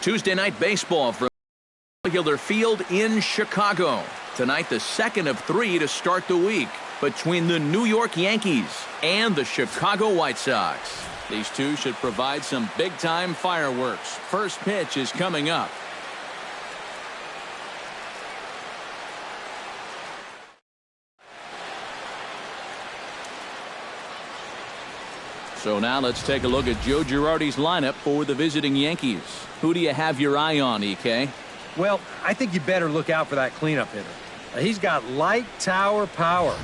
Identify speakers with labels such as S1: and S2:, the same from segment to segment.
S1: Tuesday night baseball from Hiller Field in Chicago. Tonight, the second of 3 to start the week between the New York Yankees and the Chicago White Sox. These two should provide some big-time fireworks. First pitch is coming up. So now let's take a look at Joe Girardi's lineup for the visiting Yankees. Who do you have your eye on, EK?
S2: Well, I think you better look out for that cleanup hitter. He's got light tower power.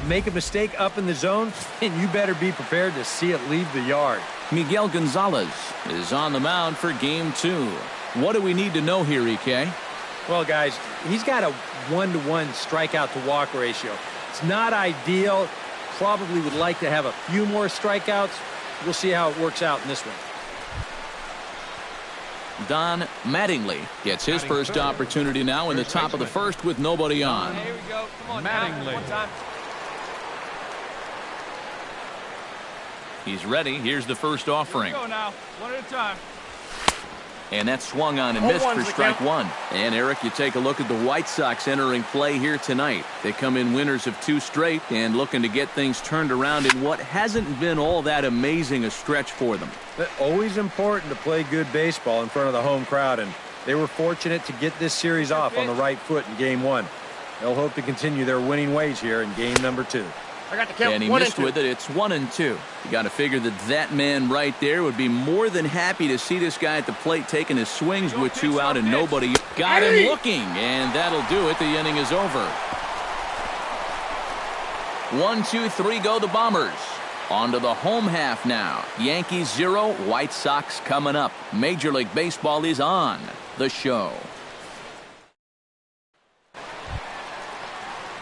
S2: Make a mistake up in the zone, and you better be prepared to see it leave the yard.
S1: Miguel Gonzalez is on the mound for game 2. What do we need to know here, EK?
S2: Well, guys, he's got a 1-to-1 strikeout to walk ratio. It's not ideal. Probably would like to have a few more strikeouts. We'll see how it works out in this one.
S1: Don Mattingly gets his first opportunity now in the top of the first with nobody on.
S3: Here we go. Come on,
S4: Mattingly.
S1: He's ready. Here's the first offering.
S3: Go now. One at a time.
S1: And that swung on and missed for strike 1. And Eric, you take a look at the White Sox entering play here tonight. They come in winners of 2 straight and looking to get things turned around in what hasn't been all that amazing a stretch for them.
S2: But always important to play good baseball in front of the home crowd, and they were fortunate to get this series off on the right foot in game 1. They'll hope to continue their winning ways here in game number 2.
S4: I got the count.
S1: And he missed with it. It's 1-2. You got to figure that man right there would be more than happy to see this guy at the plate taking his swings with 2 out and nobody. Got him looking, and that'll do it. The inning is over. 1, 2, 3 go the Bombers. On to the home half now. Yankees 0, White Sox coming up. Major League Baseball is on the show.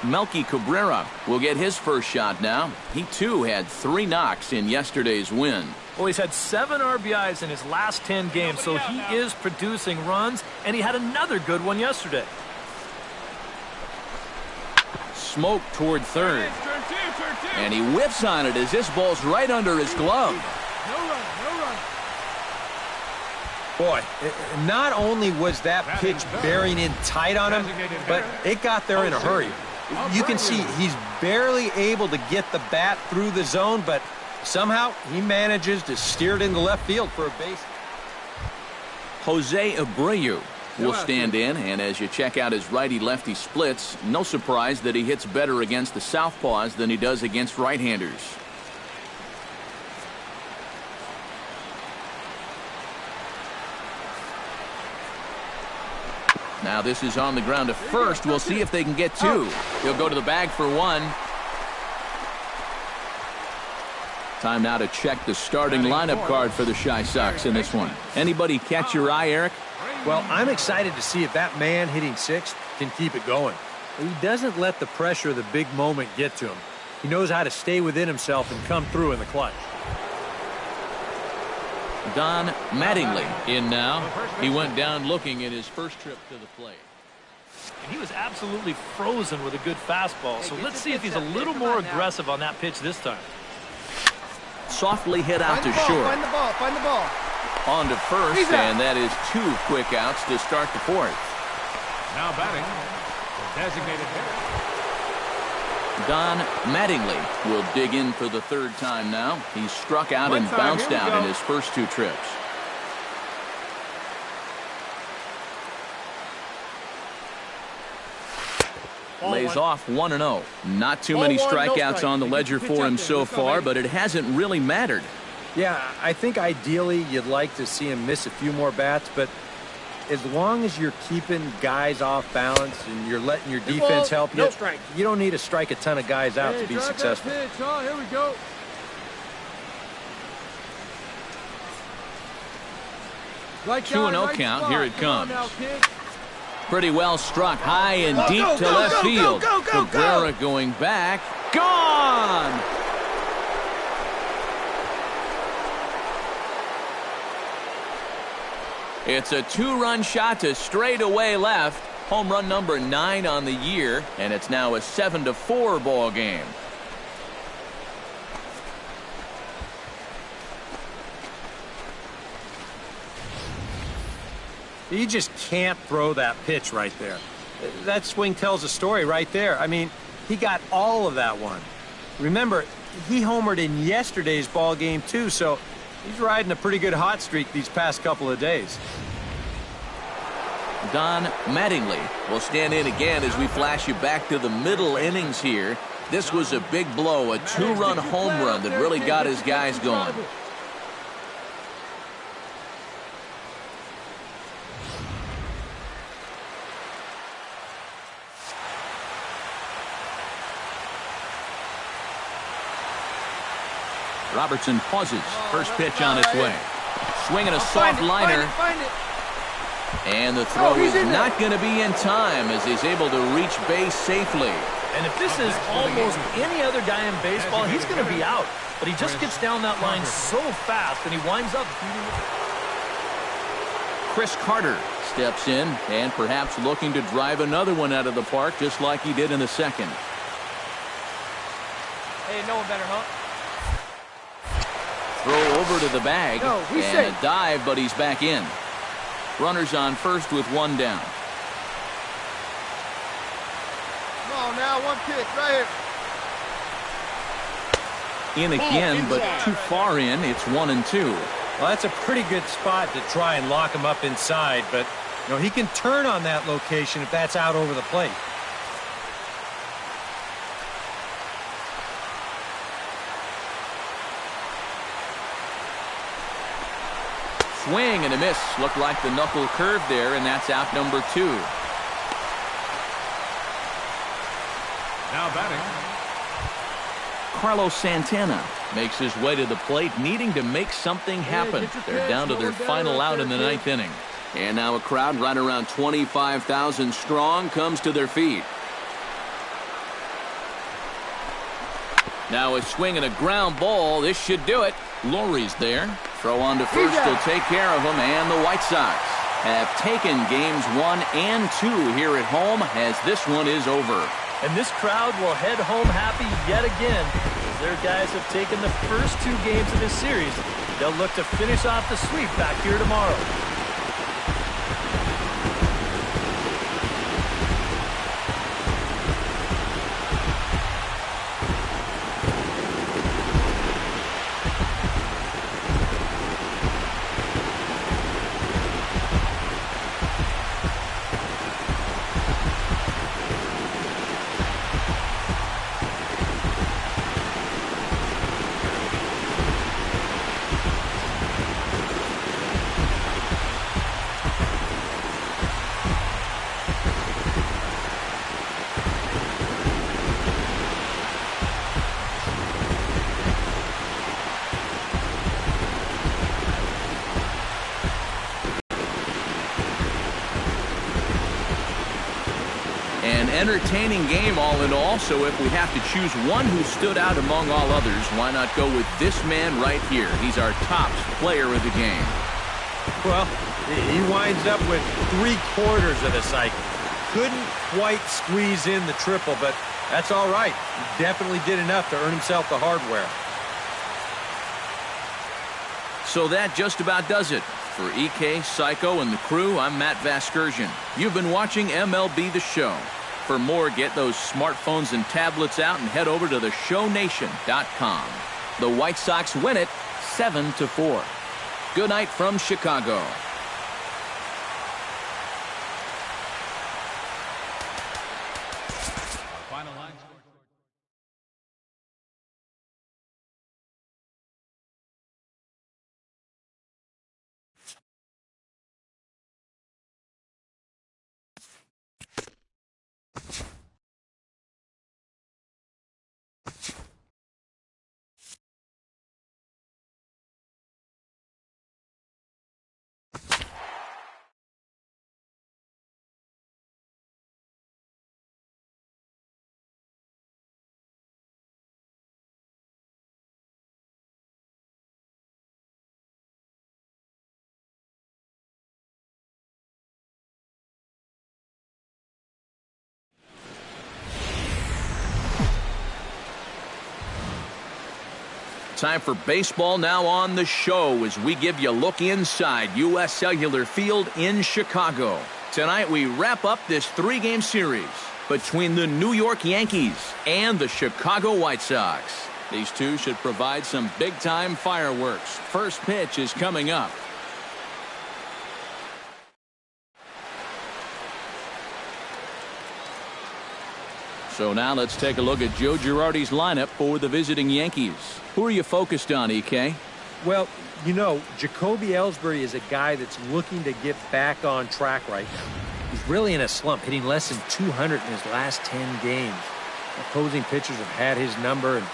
S1: Melky Cabrera will get his first shot now. He too had 3 knocks in yesterday's win.
S5: Well, he's had 7 RBIs in his last 10 games, so he is producing runs, and he had another good one yesterday.
S1: Smoke toward third. And he whips on it as this ball's right under his glove.
S2: Boy, not only was that pitch bearing in tight on him, but it got there in a hurry. You can see he's barely able to get the bat through the zone, but somehow he manages to steer it into left field for a base.
S1: Jose Abreu will stand in, and as you check out his righty-lefty splits, no surprise that he hits better against the southpaws than he does against right-handers. Now this is on the ground to first. We'll see if they can get 2. He'll go to the bag for 1. Time now to check the starting lineup card for the Chi Sox in this one. Anybody catch your eye, Eric?
S2: Well, I'm excited to see if that man hitting 6th can keep it going. He doesn't let the pressure of the big moment get to him. He knows how to stay within himself and come through in the clutch.
S1: Don Mattingly in now. He went down looking at his first trip to the plate.
S5: And he was absolutely frozen with a good fastball, so let's see if he's a little more aggressive on that pitch this time.
S1: Softly hit out to short.
S4: Find the ball. Find the ball.
S1: On to first, and that is 2 quick outs to start the 4th.
S4: Now batting, the designated hitter.
S1: Don Mattingly will dig in for the 3rd time now. He struck out and bounced out in his first 2 trips. Lays off 1-0. Not too many strikeouts on the ledger for him so far, but it hasn't really mattered.
S2: Yeah, I think ideally you'd like to see him miss a few more bats, but as long as you're keeping guys off balance and you're letting your defense help you, you don't need to strike a ton of guys out to be successful.
S4: Here we go.
S1: 2-0 count. Here it comes. Pretty well struck high and deep to left field. Cabrera going back. Gone! It's a 2-run shot to straightaway left. Home run number 9 on the year, and it's now a 7-4 ball game.
S2: You just can't throw that pitch right there. That swing tells a story right there. I mean, he got all of that one. Remember, he homered in yesterday's ball game too, so he's riding a pretty good hot streak these past couple of days.
S1: Don Mattingly will stand in again as we flash you back to the middle innings here. This was a big blow, a two-run home run that really got his guys going. Robertson pauses. First pitch on its way. Swinging a soft liner. And the throw is not going to be in time as he's able to reach base safely.
S5: And if this is almost any other guy in baseball, he's going to be out. But he just gets down that line so fast, and he winds up beating it.
S1: Chris Carter steps in and perhaps looking to drive another one out of the park just like he did in the second.
S3: Hey, no one better, huh?
S1: Throw over to the bag and a dive, but he's back in. Runners on first with one down.
S3: Come on now, one pitch right here.
S1: In again, but too far in. It's 1-2.
S2: Well, that's a pretty good spot to try and lock him up inside, but you know, he can turn on that location if that's out over the plate.
S1: Swing and a miss. Looked like the knuckle curve there, and that's out number 2.
S4: Now batting,
S1: Carlos Santana makes his way to the plate, needing to make something happen. They're down to their final out in the 9th inning. And now a crowd right around 25,000 strong comes to their feet. Now a swing and a ground ball. This should do it. Lowry's there. Throw on to first will take care of him, and the White Sox have taken games 1 and 2 here at home as this one is over.
S5: And this crowd will head home happy yet again as their guys have taken the first 2 games of this series. They'll look to finish off the sweep back here tomorrow.
S1: An entertaining game all in all, so if we have to choose one who stood out among all others, why not go with this man right here? He's our top player of the game.
S2: Well, he winds up with 3/4 of the cycle. Couldn't quite squeeze in the triple, but that's all right. He definitely did enough to earn himself the hardware.
S1: So that just about does it. For EK, Psycho, and the crew, I'm Matt Vasgersian. You've been watching MLB The Show. For more, get those smartphones and tablets out and head over to theshownation.com. The White Sox win it 7-4. Good night from Chicago.
S4: final line score.
S1: Time for baseball now on the show as we give you a look inside U.S. Cellular Field in Chicago. Tonight we wrap up this 3-game series between the New York Yankees and the Chicago White Sox. These two should provide some big-time fireworks. First pitch is coming up. So now let's take a look at Joe Girardi's lineup for the visiting Yankees. Who are you focused on, EK?
S2: Well, you know, Jacoby Ellsbury is a guy that's looking to get back on track right now. He's really in a slump, hitting less than 200 in his last 10 games. Opposing pitchers have had his number, and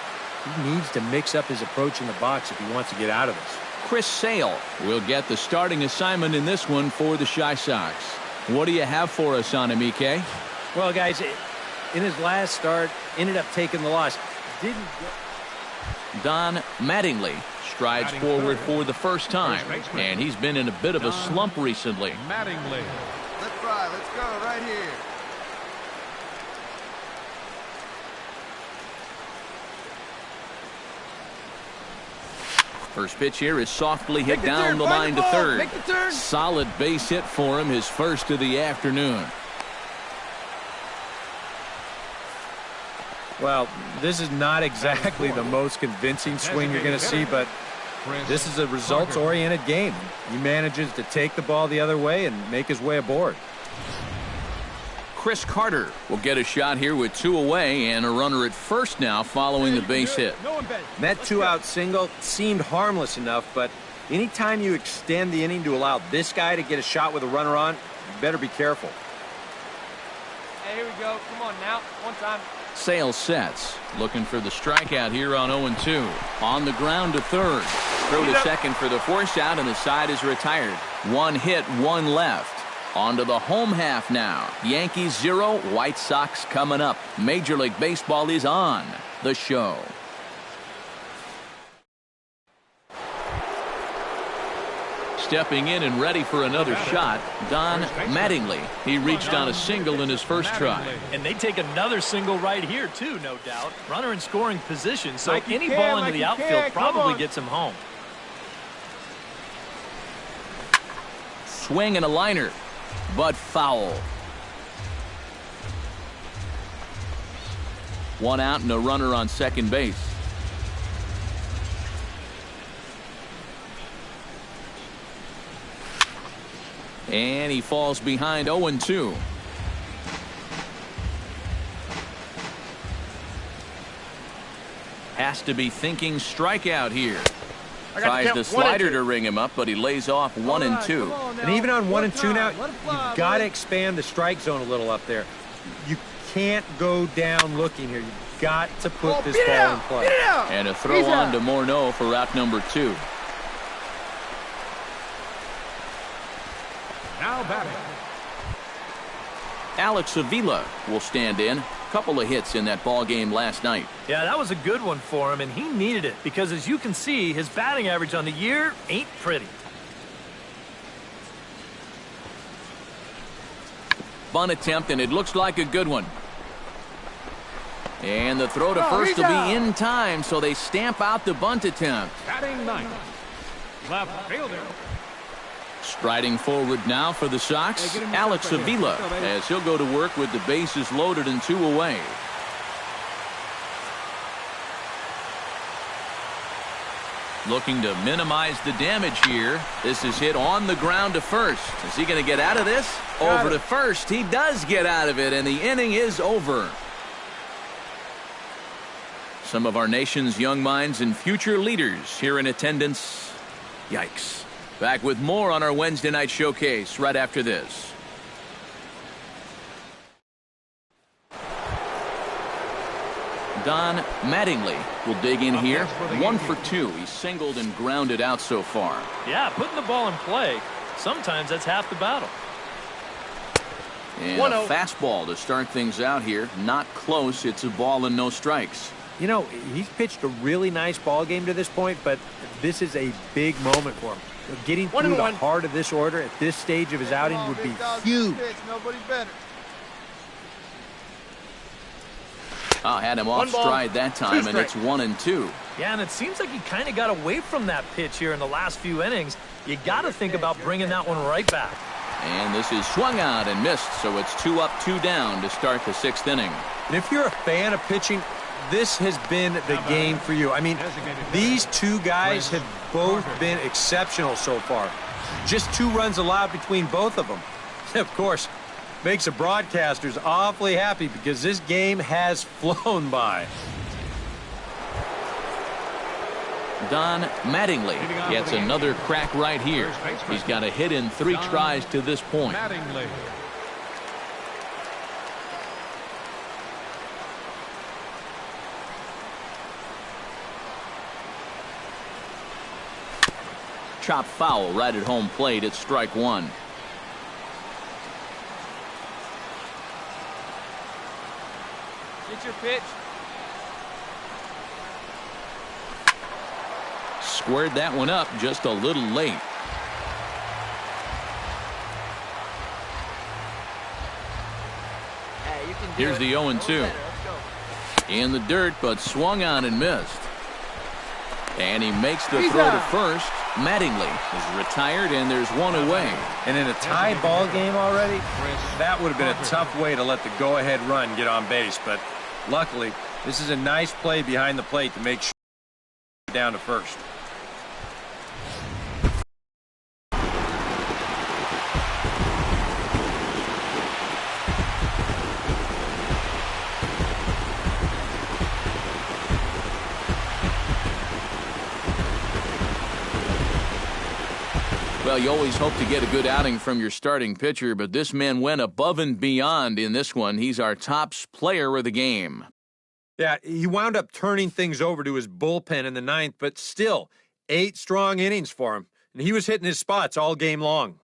S2: he needs to mix up his approach in the box if he wants to get out of this.
S1: Chris Sale will get the starting assignment in this one for the Chi Sox. What do you have for us on him, EK?
S2: Well, guys, in his last start, ended up taking the loss.
S1: Don Mattingly strides forward for the first time, and he's been in a bit of a slump recently.
S4: Mattingly.
S3: Let's try. Let's go right here.
S1: First pitch here is softly hit down the line to third. Solid base hit for him, his first of the afternoon.
S2: Well, this is not exactly the most convincing swing you're going to see, but this is a results-oriented game. He manages to take the ball the other way and make his way aboard.
S1: Chris Carter will get a shot here with 2 away and a runner at first now following the base hit.
S2: That 2-out single seemed harmless enough, but anytime you extend the inning to allow this guy to get a shot with a runner on, you better be careful.
S3: Hey, here we go. Come on now. One time.
S1: Sale sets, looking for the strikeout here on 0-2. On the ground to third. Throw to second for the force out, and the side is retired. 1 hit, 1 left. On to the home half now. Yankees 0, White Sox coming up. Major League Baseball is on the show. Stepping in and ready for another shot, Don Mattingly. He reached on a single in his first try.
S5: And they take another single right here, too, no doubt. Runner in scoring position, so any ball into the outfield probably gets him home.
S1: Swing and a liner, but foul. 1 out and a runner on second base. And he falls behind 0-2. Has to be thinking strikeout here. Tries the slider to ring him up, but he lays off 1-2.
S2: And even on 1 and 2 now, you've got to expand the strike zone a little up there. You can't go down looking here. You've got to put this ball in play.
S1: And a throw on to Morneau for out number 2.
S4: Now batting.
S1: Alex Avila will stand in. Couple of hits in that ball game last night.
S5: Yeah, that was a good one for him, and he needed it because, as you can see, his batting average on the year ain't pretty.
S1: Bunt attempt, and it looks like a good one. And the throw to first will be in time, so they stamp out the bunt attempt.
S4: Batting 9th. Left fielder.
S1: Striding forward now for the Sox, Alex Avila, as he'll go to work with the bases loaded and 2 away. Looking to minimize the damage here. This is hit on the ground to first. Is he going to get out of this? Over to first. He does get out of it, and the inning is over. Some of our nation's young minds and future leaders here in attendance. Yikes. Back with more on our Wednesday night showcase right after this. Don Mattingly will dig in here. 1 for 2. He's singled and grounded out so far.
S5: Yeah, putting the ball in play, sometimes that's half the battle.
S1: And a fastball to start things out here. Not close. It's a ball and no strikes.
S2: You know, he's pitched a really nice ball game to this point, but this is a big moment for him. Getting through the heart of this order at this stage of his outing would be huge.
S3: Nobody better.
S1: Had him off stride that time, and it's 1-2.
S5: Yeah, and it seems like he kind of got away from that pitch here in the last few innings. You got to think about bringing that one right back.
S1: And this is swung out and missed, so it's 2 up, 2 down to start the 6th inning.
S2: And if you're a fan of pitching, this has been the game for you. I mean, these two guys have both been exceptional so far. Just 2 runs allowed between both of them. Of course, makes the broadcasters awfully happy because this game has flown by.
S1: Don Mattingly gets another crack right here. He's got a hit in 3 tries to this point.
S4: Mattingly.
S1: Chop foul right at home plate. It's strike 1.
S3: Get your pitch.
S1: Squared that one up just a little late.
S3: Hey, you can do
S1: Here's
S3: it.
S1: the 0-2.
S3: Let's go.
S1: In the dirt, but swung on and missed. And he makes the throw to first. Mattingly is retired, and there's 1 away.
S2: And in a tie ball game already, that would have been a tough way to let the go-ahead run get on base. But luckily, this is a nice play behind the plate to make sure down to first.
S1: Well, you always hope to get a good outing from your starting pitcher, but this man went above and beyond in this one. He's our top player of the game.
S2: Yeah, he wound up turning things over to his bullpen in the 9th, but still, 8 strong innings for him. And he was hitting his spots all game long.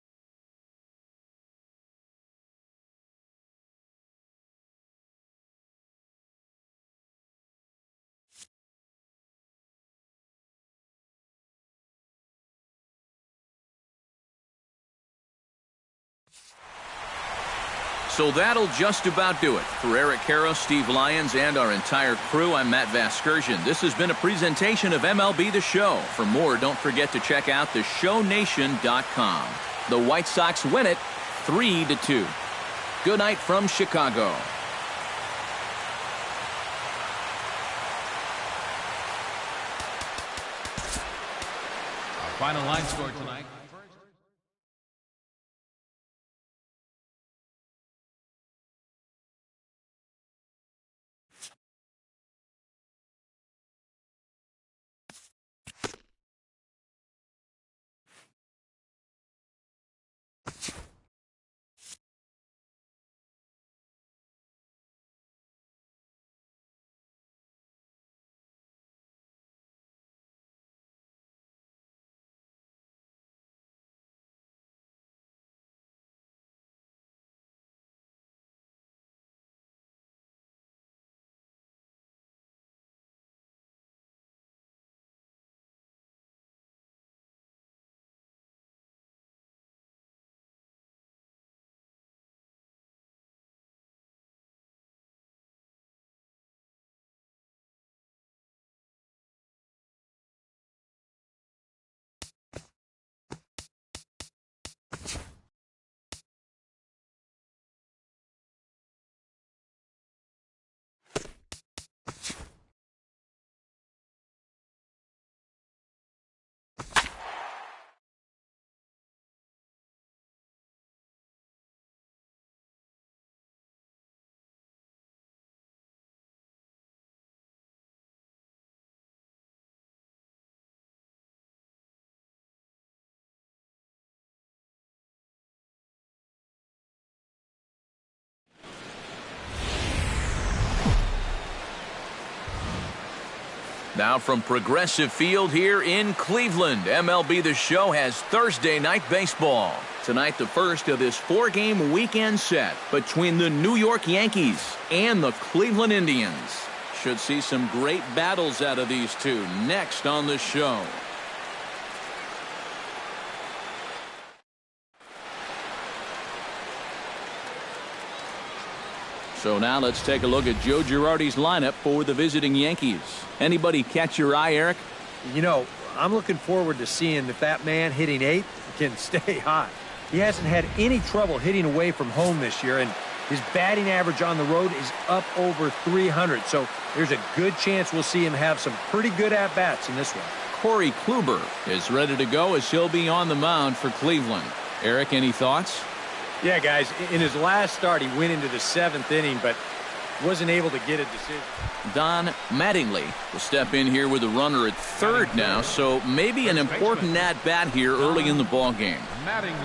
S1: So that'll just about do it. For Eric Karros, Steve Lyons, and our entire crew, I'm Matt Vasgersian. This has been a presentation of MLB The Show. For more, don't forget to check out theshownation.com. The White Sox win it 3-2. Good night from Chicago.
S4: Our final line score tonight.
S1: Now from Progressive Field here in Cleveland, MLB The Show has Thursday night baseball. Tonight, the first of this 4-game weekend set between the New York Yankees and the Cleveland Indians. Should see some great battles out of these two next on the show. So now let's take a look at Joe Girardi's lineup for the visiting Yankees. Anybody catch your eye, Eric?
S2: You know, I'm looking forward to seeing if that man hitting 8th can stay hot. He hasn't had any trouble hitting away from home this year, and his batting average on the road is up over 300. So there's a good chance we'll see him have some pretty good at-bats in this one.
S1: Corey Kluber is ready to go as he'll be on the mound for Cleveland. Eric, any thoughts?
S2: Yeah, guys, in his last start, he went into the 7th inning, but wasn't able to get a decision.
S1: Don Mattingly will step in here with a runner at third now, so maybe an important at-bat here early in the ball game.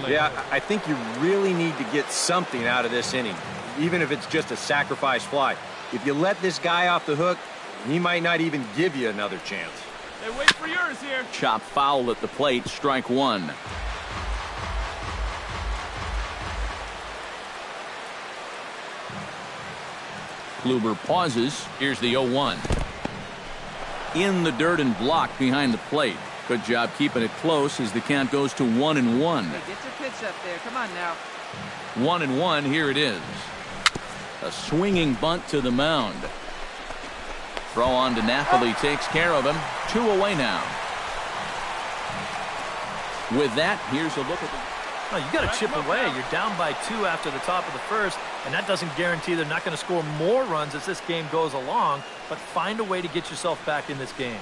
S2: Yeah, I think you really need to get something out of this inning, even if it's just a sacrifice fly. If you let this guy off the hook, he might not even give you another chance.
S3: Hey, wait for yours here.
S1: Chop foul at the plate, strike one. Kluber pauses. Here's the 0-1. In the dirt and blocked behind the plate. Good job keeping it close as the count goes to 1-1.
S3: Hey, get your pitch up there. Come on now.
S1: 1-1. Here it is. A swinging bunt to the mound. Throw on to Napoli takes care of him. 2 away now. With that, here's a look at the...
S5: Oh, you got to chip away. You're down by 2 after the top of the first, and that doesn't guarantee they're not going to score more runs as this game goes along, but find a way to get yourself back in this game.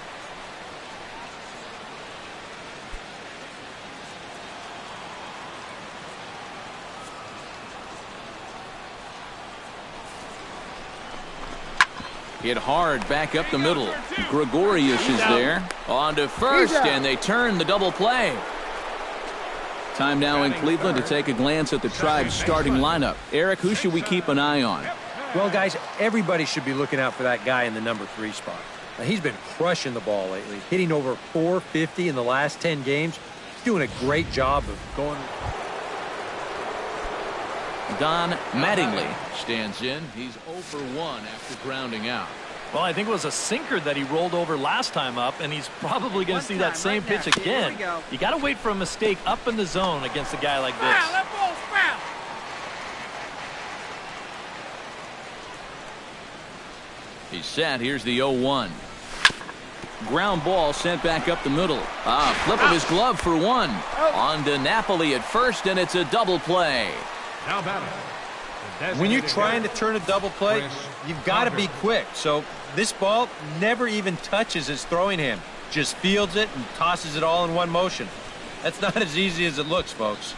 S1: Hit hard back up the middle. Gregorius is there. On to first, and they turn the double play. Time now in Cleveland to take a glance at the Tribe's starting lineup. Eric, who should we keep an eye on?
S2: Well, guys, everybody should be looking out for that guy in the number 3 spot. Now, he's been crushing the ball lately, hitting over 450 in the last 10 games. He's doing a great job of going.
S1: Don Mattingly stands in. He's 0 for 1 after grounding out.
S5: Well, I think it was a sinker that he rolled over last time up, and he's probably going to see that same pitch again. You got to wait for a mistake up in the zone against a guy like this.
S3: That ball's foul.
S1: He's set. Here's the 0-1. Ground ball sent back up the middle. Flip of his glove for 1. On to Napoli at first, and it's a double play.
S4: Now batting.
S2: When you're trying to turn a double play, you've got to be quick. So this ball never even touches his throwing hand. Just fields it and tosses it all in one motion. That's not as easy as it looks, folks.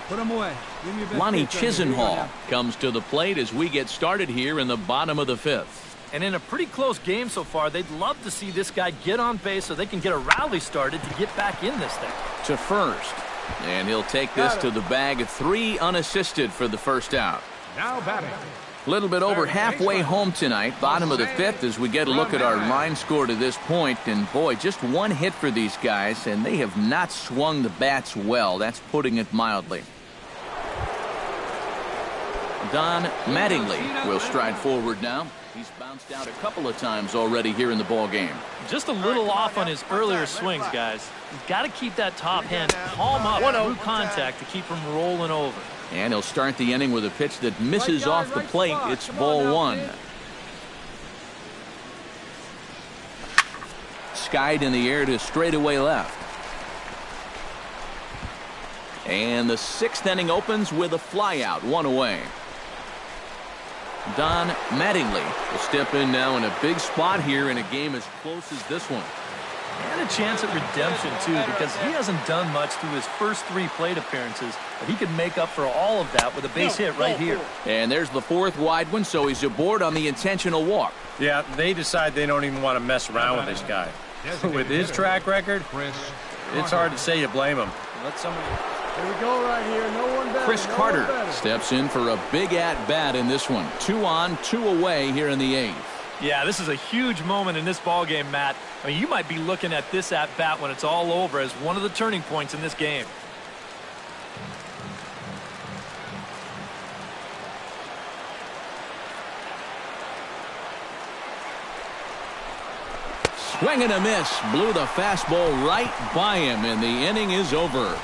S6: Put him away.
S1: Lonnie Chisenhall comes to the plate as we get started here in the bottom of the 5th.
S5: And in a pretty close game so far, they'd love to see this guy get on base so they can get a rally started to get back in this thing.
S1: To first. And he'll take this to the bag. 3 unassisted for the first out.
S4: Now batting.
S1: A little bit over halfway home tonight. Bottom of the 5th as we get a look at our line score to this point. And boy, just 1 hit for these guys, and they have not swung the bats well. That's putting it mildly. Don Mattingly will stride forward now. He's bounced out a couple of times already here in the ball game.
S5: Just a little off on his earlier swings, guys. You've got to keep that top hand palm up through contact to keep him rolling over.
S1: And he'll start the inning with a pitch that misses off the plate. It's ball 1. Skied in the air to straightaway left. And the 6th inning opens with a flyout, 1 away. Don Mattingly will step in now in a big spot here in a game as close as this one.
S5: And a chance at redemption, too, because he hasn't done much through his first 3 plate appearances. But he could make up for all of that with a base hit right here.
S1: And there's the 4th wide one, so he's aboard on the intentional walk.
S2: Yeah, they decide they don't even want to mess around with this guy. With his track record, it's hard to say you blame him. Let somebody...
S6: Here we go right here. No one better.
S1: Chris Carter steps in for a big at-bat in this one. 2 on, 2 away here in the 8th.
S5: Yeah, this is a huge moment in this ball game, Matt. I mean, you might be looking at this at-bat when it's all over as one of the turning points in this game.
S1: Swing and a miss. Blew the fastball right by him, and the inning is over.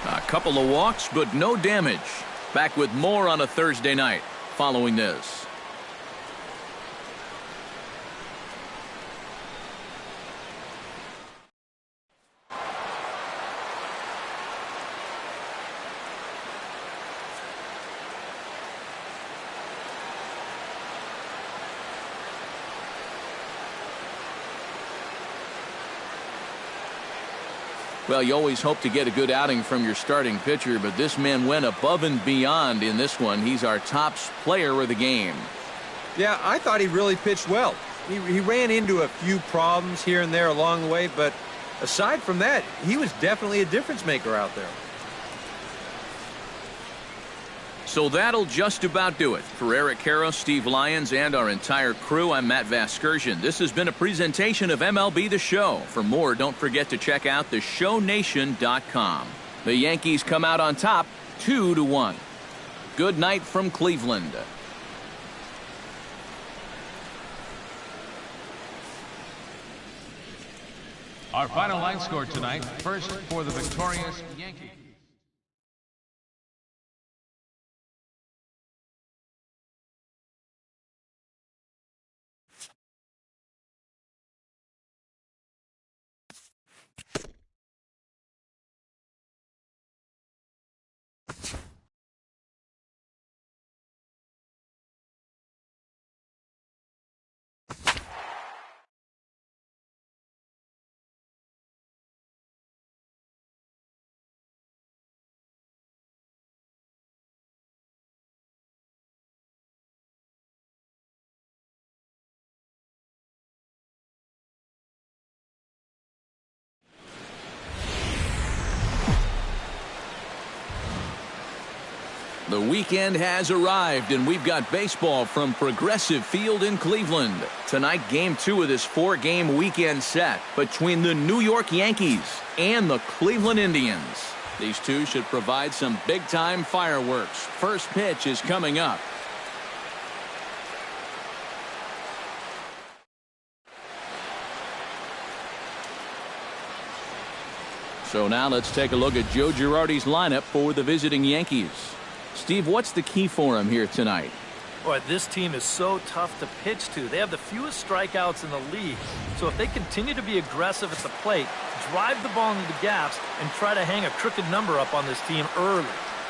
S1: A couple of walks, but no damage. Back with more on a Thursday night following this. Well, you always hope to get a good outing from your starting pitcher, but this man went above and beyond in this one. He's our top player of the game.
S2: Yeah, I thought he really pitched well. He ran into a few problems here and there along the way, but aside from that, he was definitely a difference maker out there.
S1: So that'll just about do it. For Eric Karros, Steve Lyons, and our entire crew, I'm Matt Vasgersian. This has been a presentation of MLB The Show. For more, don't forget to check out theshownation.com. The Yankees come out on top 2-1. Good night from Cleveland.
S4: Our final line score tonight, first for the victorious Yankees.
S1: The weekend has arrived, and we've got baseball from Progressive Field in Cleveland. Tonight, Game 2 of this 4-game weekend set between the New York Yankees and the Cleveland Indians. These two should provide some big-time fireworks. First pitch is coming up. So now let's take a look at Joe Girardi's lineup for the visiting Yankees. Steve, what's the key for him here tonight?
S5: Boy, this team is so tough to pitch to. They have the fewest strikeouts in the league. So if they continue to be aggressive at the plate, drive the ball into the gaps, and try to hang a crooked number up on this team early.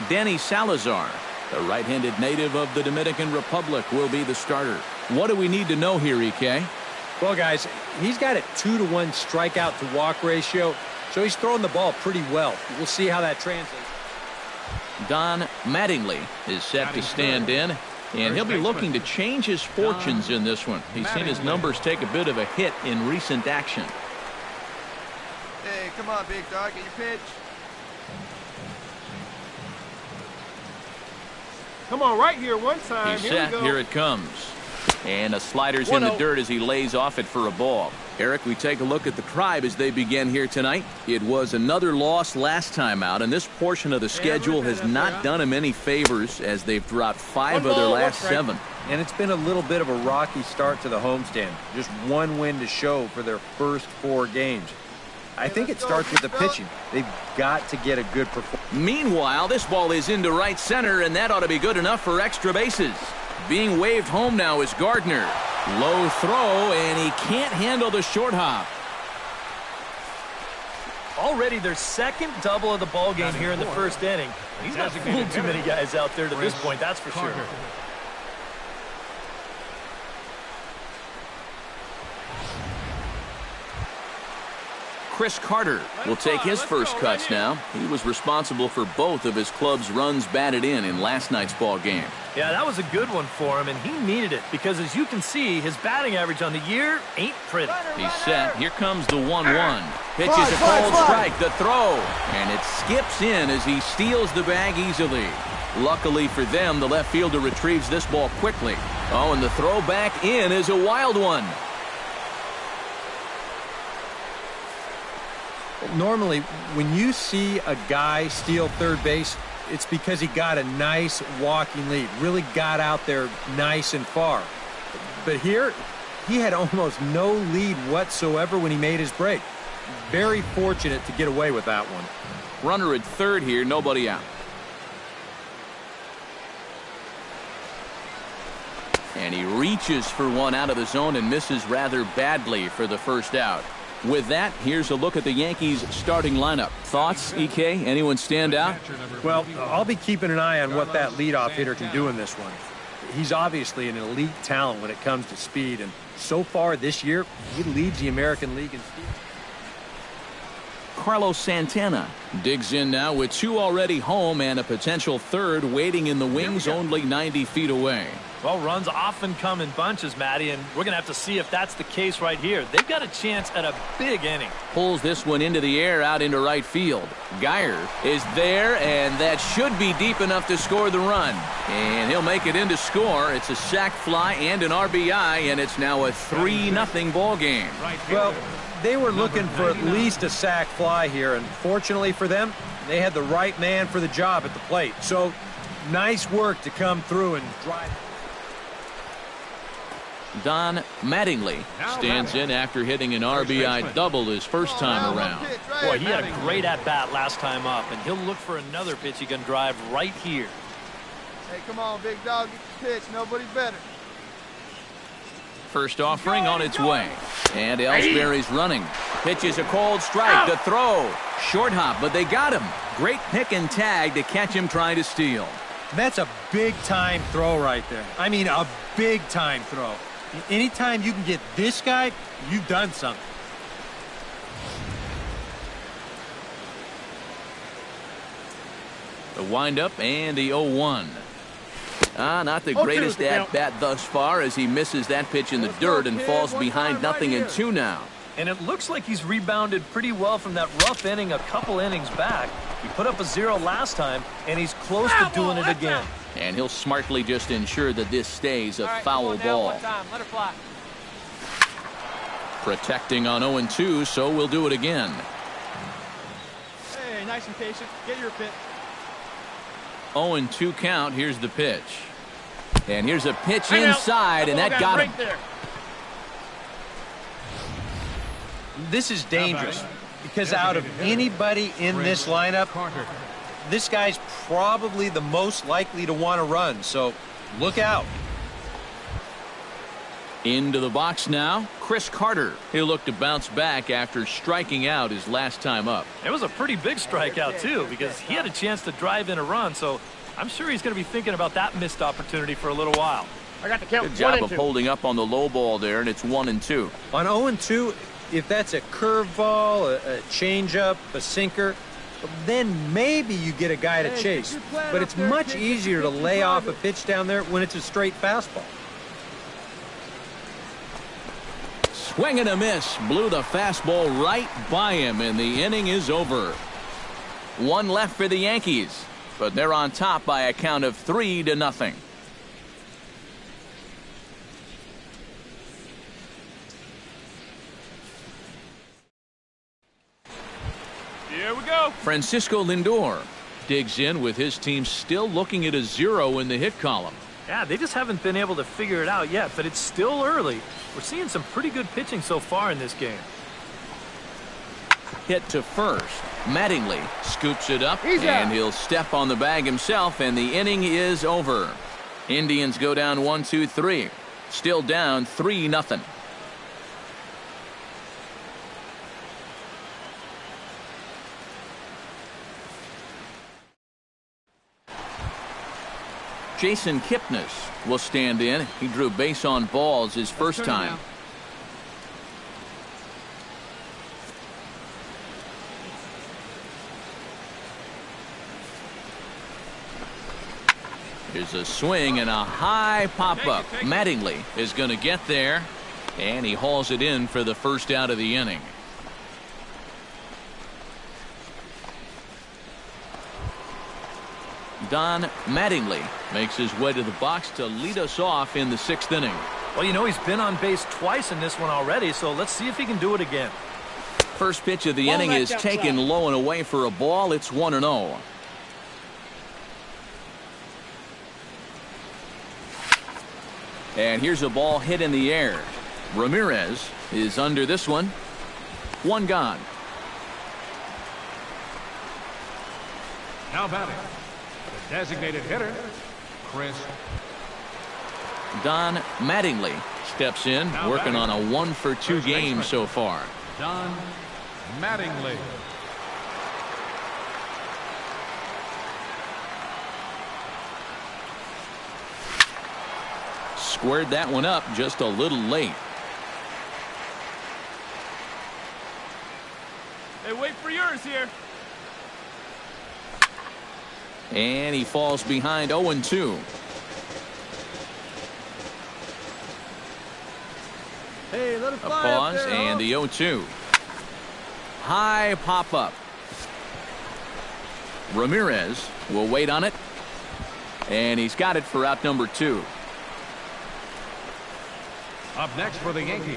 S1: Danny Salazar, the right-handed native of the Dominican Republic, will be the starter. What do we need to know here, EK?
S2: Well, guys, he's got a 2-to-1 strikeout to walk ratio, so he's throwing the ball pretty well. We'll see how that translates.
S1: Don Mattingly is set to stand in, and he'll be looking to change his fortunes in this one. He's seen his numbers take a bit of a hit in recent action.
S7: Hey, come on, big dog, get your pitch.
S6: Come on, right here one time.
S1: He's
S6: Here
S1: set.
S6: we go.
S1: Here it comes. And a slider's in the dirt as he lays off it for a ball. Eric, we take a look at the Tribe as they begin here tonight. It was another loss last time out, and this portion of the schedule has not done them any favors as they've dropped 5 of their last 7.
S2: And it's been a little bit of a rocky start to the homestand. Just one win to show for their first 4 games. I think it starts with the pitching. They've got to get a good performance.
S1: Meanwhile, this ball is into right center, and that ought to be good enough for extra bases. Being waved home now is Gardner. Low throw, and he can't handle the short hop.
S5: Already their second double of the ball game here in the first inning. He's not fooling too many guys out there to this point, that's for sure.
S1: Chris Carter will take his first cuts now. He was responsible for both of his club's runs batted in last night's ball game.
S5: Yeah, that was a good one for him, and he needed it because, as you can see, his batting average on the year ain't pretty.
S1: He's set. Here comes the 1-1. Pitches a cold strike. The throw. And it skips in as he steals the bag easily. Luckily for them, the left fielder retrieves this ball quickly. Oh, and the throw back in is a wild one.
S2: Normally, when you see a guy steal third base, it's because he got a nice walking lead, really got out there nice and far. But here, he had almost no lead whatsoever when he made his break. Very fortunate to get away with that one.
S1: Runner at third here, nobody out. And he reaches for one out of the zone and misses rather badly for the first out. With that, here's a look at the Yankees starting lineup. Thoughts, EK? Anyone stand out?
S2: Well, I'll be keeping an eye on what that leadoff hitter can do in this one. He's obviously an elite talent when it comes to speed, and so far this year, he leads the American League in speed.
S1: Carlos Santana digs in now with two already home and a potential third waiting in the wings only 90 feet away.
S5: Well, runs often come in bunches, Matty, and we're going to have to see if that's the case right here. They've got a chance at a big inning.
S1: Pulls this one into the air out into right field. Geyer is there, and that should be deep enough to score the run. And he'll make it in to score. It's a sac fly and an RBI, and it's now a 3-0 ball game.
S2: Well, they were looking for at least a sac fly here, and fortunately for them, they had the right man for the job at the plate. So, nice work to come through and drive.
S1: Don Mattingly stands in after hitting an RBI double his first time around.
S5: Boy, he had a great at-bat last time up, and he'll look for another pitch he can drive right here.
S3: Hey, come on, big dog, get the pitch. Nobody better.
S1: First offering on its way. And Ellsbury's running. Pitches a cold strike. The throw. Short hop, but they got him. Great pick and tag to catch him trying to steal.
S2: That's a big-time throw right there. I mean, a big-time throw. Anytime you can get this guy, you've done something.
S1: The windup and the 0-1. Not the greatest at-bat thus far as he misses that pitch in the dirt and falls behind 0-2 now.
S5: And it looks like he's rebounded pretty well from that rough inning a couple innings back. He put up a 0 last time, and he's close to doing it again.
S1: And he'll smartly just ensure that this stays a foul ball.
S3: Let her fly.
S1: Protecting on 0-2, so we'll do it again.
S3: Hey, nice and patient. Get your pitch.
S1: 0-2 count. Here's the pitch. And here's a pitch inside, and that got him.
S2: This is dangerous because out of anybody in this lineup, this guy's probably the most likely to want to run, so look out.
S1: Into the box now, Chris Carter. He'll look to bounce back after striking out his last time up.
S5: It was a pretty big strikeout, too, because he had a chance to drive in a run, so I'm sure he's going to be thinking about that missed opportunity for a little while.
S6: I got the count.
S1: Good job of holding up on the low ball there, and it's 1-2.
S2: On 0-2, if that's a curveball, a changeup, a sinker, then maybe you get a guy to chase. But it's much easier to lay off a pitch down there when it's a straight fastball.
S1: Swing and a miss. Blew the fastball right by him, and the inning is over. One left for the Yankees, but they're on top by a count of 3-0.
S3: Here we go.
S1: Francisco Lindor digs in with his team still looking at a 0 in the hit column.
S5: Yeah, they just haven't been able to figure it out yet, but it's still early. We're seeing some pretty good pitching so far in this game.
S1: Hit to first. Mattingly scoops it up, and he'll step on the bag himself, and the inning is over. Indians go down 1-2-3. Still down 3-0. Jason Kipnis will stand in. He drew base on balls his first time. Here's a swing and a high pop-up. Mattingly is going to get there, and he hauls it in for the first out of the inning. Don Mattingly makes his way to the box to lead us off in the 6th inning.
S5: Well, you know, he's been on base twice in this one already, so let's see if he can do it again.
S1: First pitch of the inning is taken low and away for a ball. It's 1-0. And here's a ball hit in the air. Ramirez is under this one. One gone.
S4: Now batting, the designated hitter, Chris.
S1: Don Mattingly steps in, working on a 1-for-2 game so far.
S4: Don Mattingly.
S1: Squared that one up just a little late.
S3: Hey, wait for yours here.
S1: And he falls behind 0-2.
S3: Hey, let it
S1: A
S3: fly
S1: pause
S3: up there,
S1: and the 0-2. High pop up. Ramirez will wait on it. And he's got it for out number 2.
S4: Up next for the Yankees,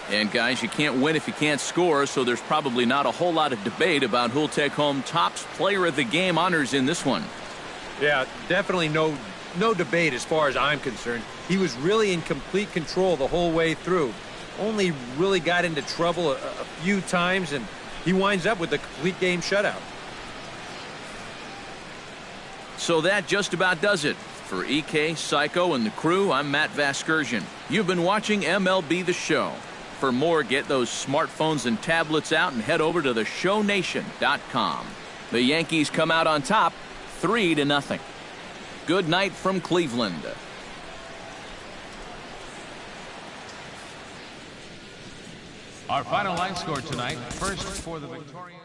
S1: And guys, you can't win if you can't score, so there's probably not a whole lot of debate about who'll take home Topps Player of the Game honors in this one.
S2: Yeah, definitely no debate as far as I'm concerned. He was really in complete control the whole way through. Only really got into trouble a few times, and he winds up with a complete game shutout.
S1: So that just about does it. For EK, Psycho, and the crew, I'm Matt Vasgersian. You've been watching MLB The Show. For more, get those smartphones and tablets out and head over to theshownation.com. The Yankees come out on top 3-0. Good night from Cleveland.
S4: our final line score tonight, first for the victorious.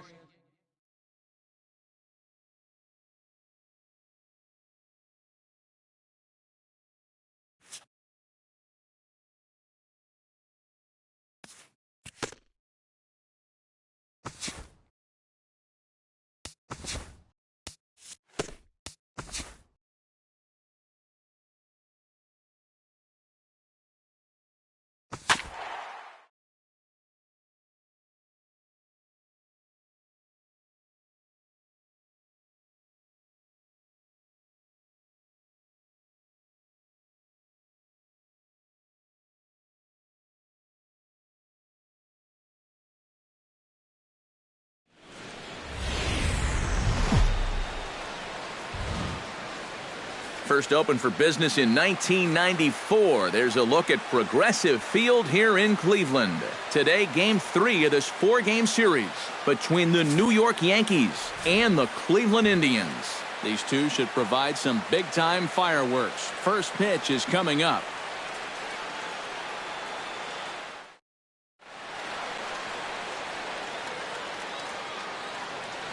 S1: First opened for business in 1994. There's a look at Progressive Field here in Cleveland. Today, Game 3 of this 4-game series between the New York Yankees and the Cleveland Indians. These two should provide some big-time fireworks. First pitch is coming up.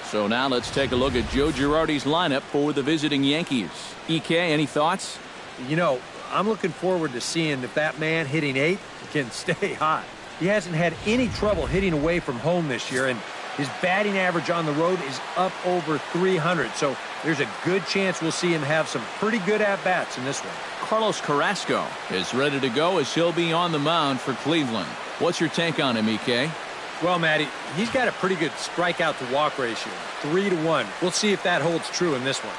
S1: So now let's take a look at Joe Girardi's lineup for the visiting Yankees. EK, any thoughts?
S2: You know, I'm looking forward to seeing if that man hitting 8 can stay hot. He hasn't had any trouble hitting away from home this year, and his batting average on the road is up over 300. So there's a good chance we'll see him have some pretty good at-bats in this one.
S1: Carlos Carrasco is ready to go as he'll be on the mound for Cleveland. What's your take on him, EK?
S2: Well, Matty, he's got a pretty good strikeout-to-walk ratio, 3-1. We'll see if that holds true in this one.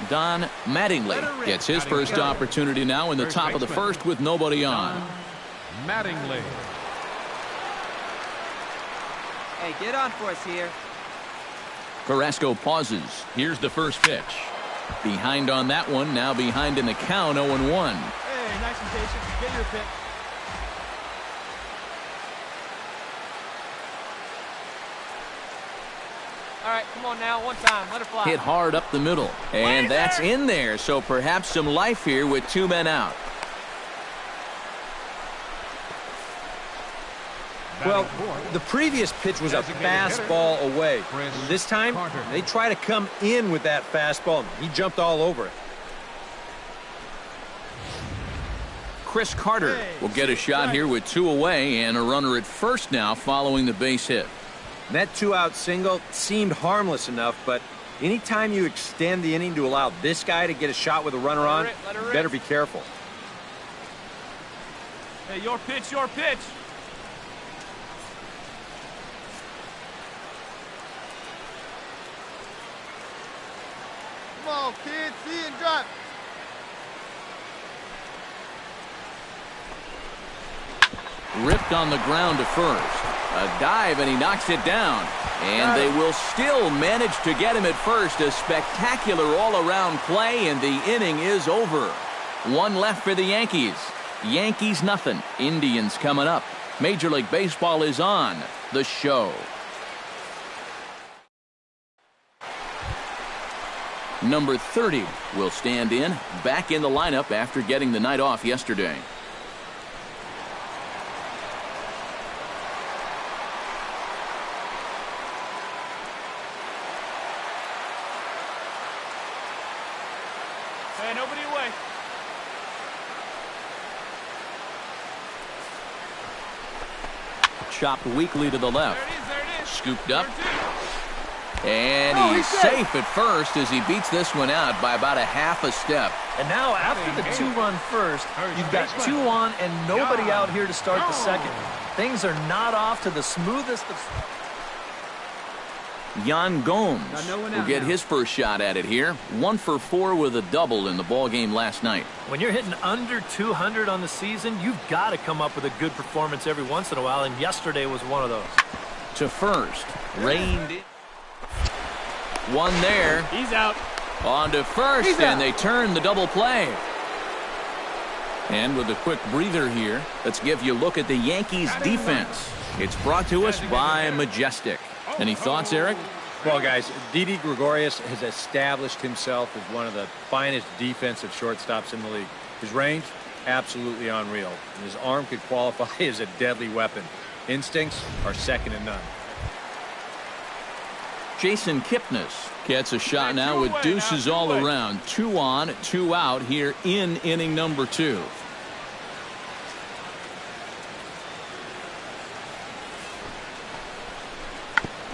S1: Don Mattingly gets his first opportunity now in the top of the first with nobody on.
S4: Mattingly.
S3: Hey, get on for us here.
S1: Carrasco pauses. Here's the first pitch. Behind on that one, now behind in the count, 0-1.
S3: Hey, nice and patient. Get your pick. All right, come on now, one time, let it fly.
S1: Hit hard up the middle, and that's in there, so perhaps some life here with 2 men out.
S2: Well, the previous pitch was a fastball away. This time, they try to come in with that fastball. He jumped all over it.
S1: Chris Carter will get a shot here with 2 away and a runner at first now following the base hit.
S2: That 2-out single seemed harmless enough, but anytime you extend the inning to allow this guy to get a shot with a runner on, you better be careful.
S3: Hey, your pitch, your pitch.
S6: Come on, kids. See and drop.
S1: Ripped on the ground to first. A dive, and he knocks it down. And they will still manage to get him at first. A spectacular all-around play, and the inning is over. One left for the Yankees. Yankees nothing. Indians coming up. Major League Baseball is on the show. Number 30 will stand in, back in the lineup after getting the night off yesterday.
S3: Hey, nobody away.
S1: Chopped weakly to the left.
S3: There it is.
S1: Scooped up. And he's safe at first as he beats this one out by about a half a step.
S5: And now after the two-run first, you've got two on and nobody out here to start the second. Things are not off to the smoothest of...
S1: Yan Gomes will get his first shot at it here. 1 for 4 with a double in the ball game last night.
S5: When you're hitting under 200 on the season, you've got to come up with a good performance every once in a while, and yesterday was one of those.
S1: To first, reined in. One there.
S3: He's out.
S1: On to first, and they turn the double play. And with a quick breather here, let's give you a look at the Yankees defense. It's brought to us by Majestic. Any thoughts, Eric?
S2: Well, guys, Didi Gregorius has established himself as one of the finest defensive shortstops in the league. His range, absolutely unreal. And his arm could qualify as a deadly weapon. Instincts are second to none.
S1: Jason Kipnis gets a shot now with deuces all around. 2 on, 2 out here in inning number 2.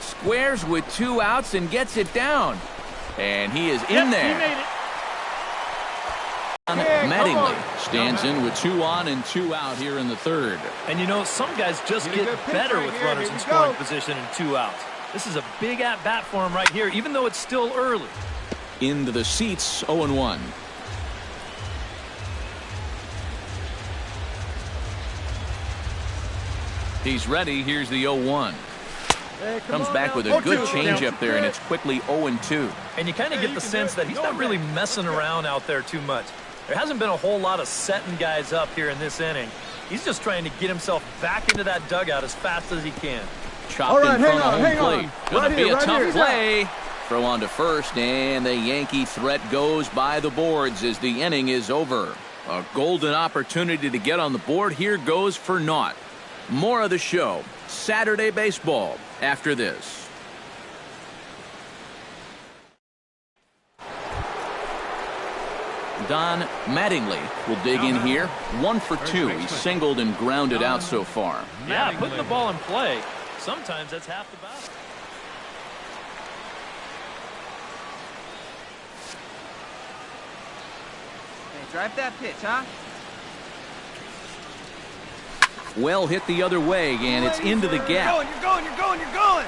S1: Squares with 2 outs and gets it down. And he is in there.
S3: He made it.
S1: Mattingly stands in with 2 on and 2 out here in the third.
S5: And you know, some guys just get better with runners in scoring position and 2 outs. This is a big at-bat for him right here, even though it's still early.
S1: Into the seats, 0-1. He's ready. Here's the 0-1. Comes back with a good changeup there, and it's quickly 0-2.
S5: And you kind of get the sense that he's not really messing around out there too much. There hasn't been a whole lot of setting guys up here in this inning. He's just trying to get himself back into that dugout as fast as he can.
S1: Chopped in front of home plate. Gonna be a tough play. Throw on to first, and the Yankee threat goes by the boards as the inning is over. A golden opportunity to get on the board here goes for naught. More of the show, Saturday Baseball, after this. Don Mattingly will dig in here. 1 for 2. He's singled and grounded out so far.
S5: Yeah, putting the ball in play, sometimes that's half the battle.
S7: Hey, drive that pitch, huh?
S1: Well hit the other way, and it's into the gap.
S7: You're going!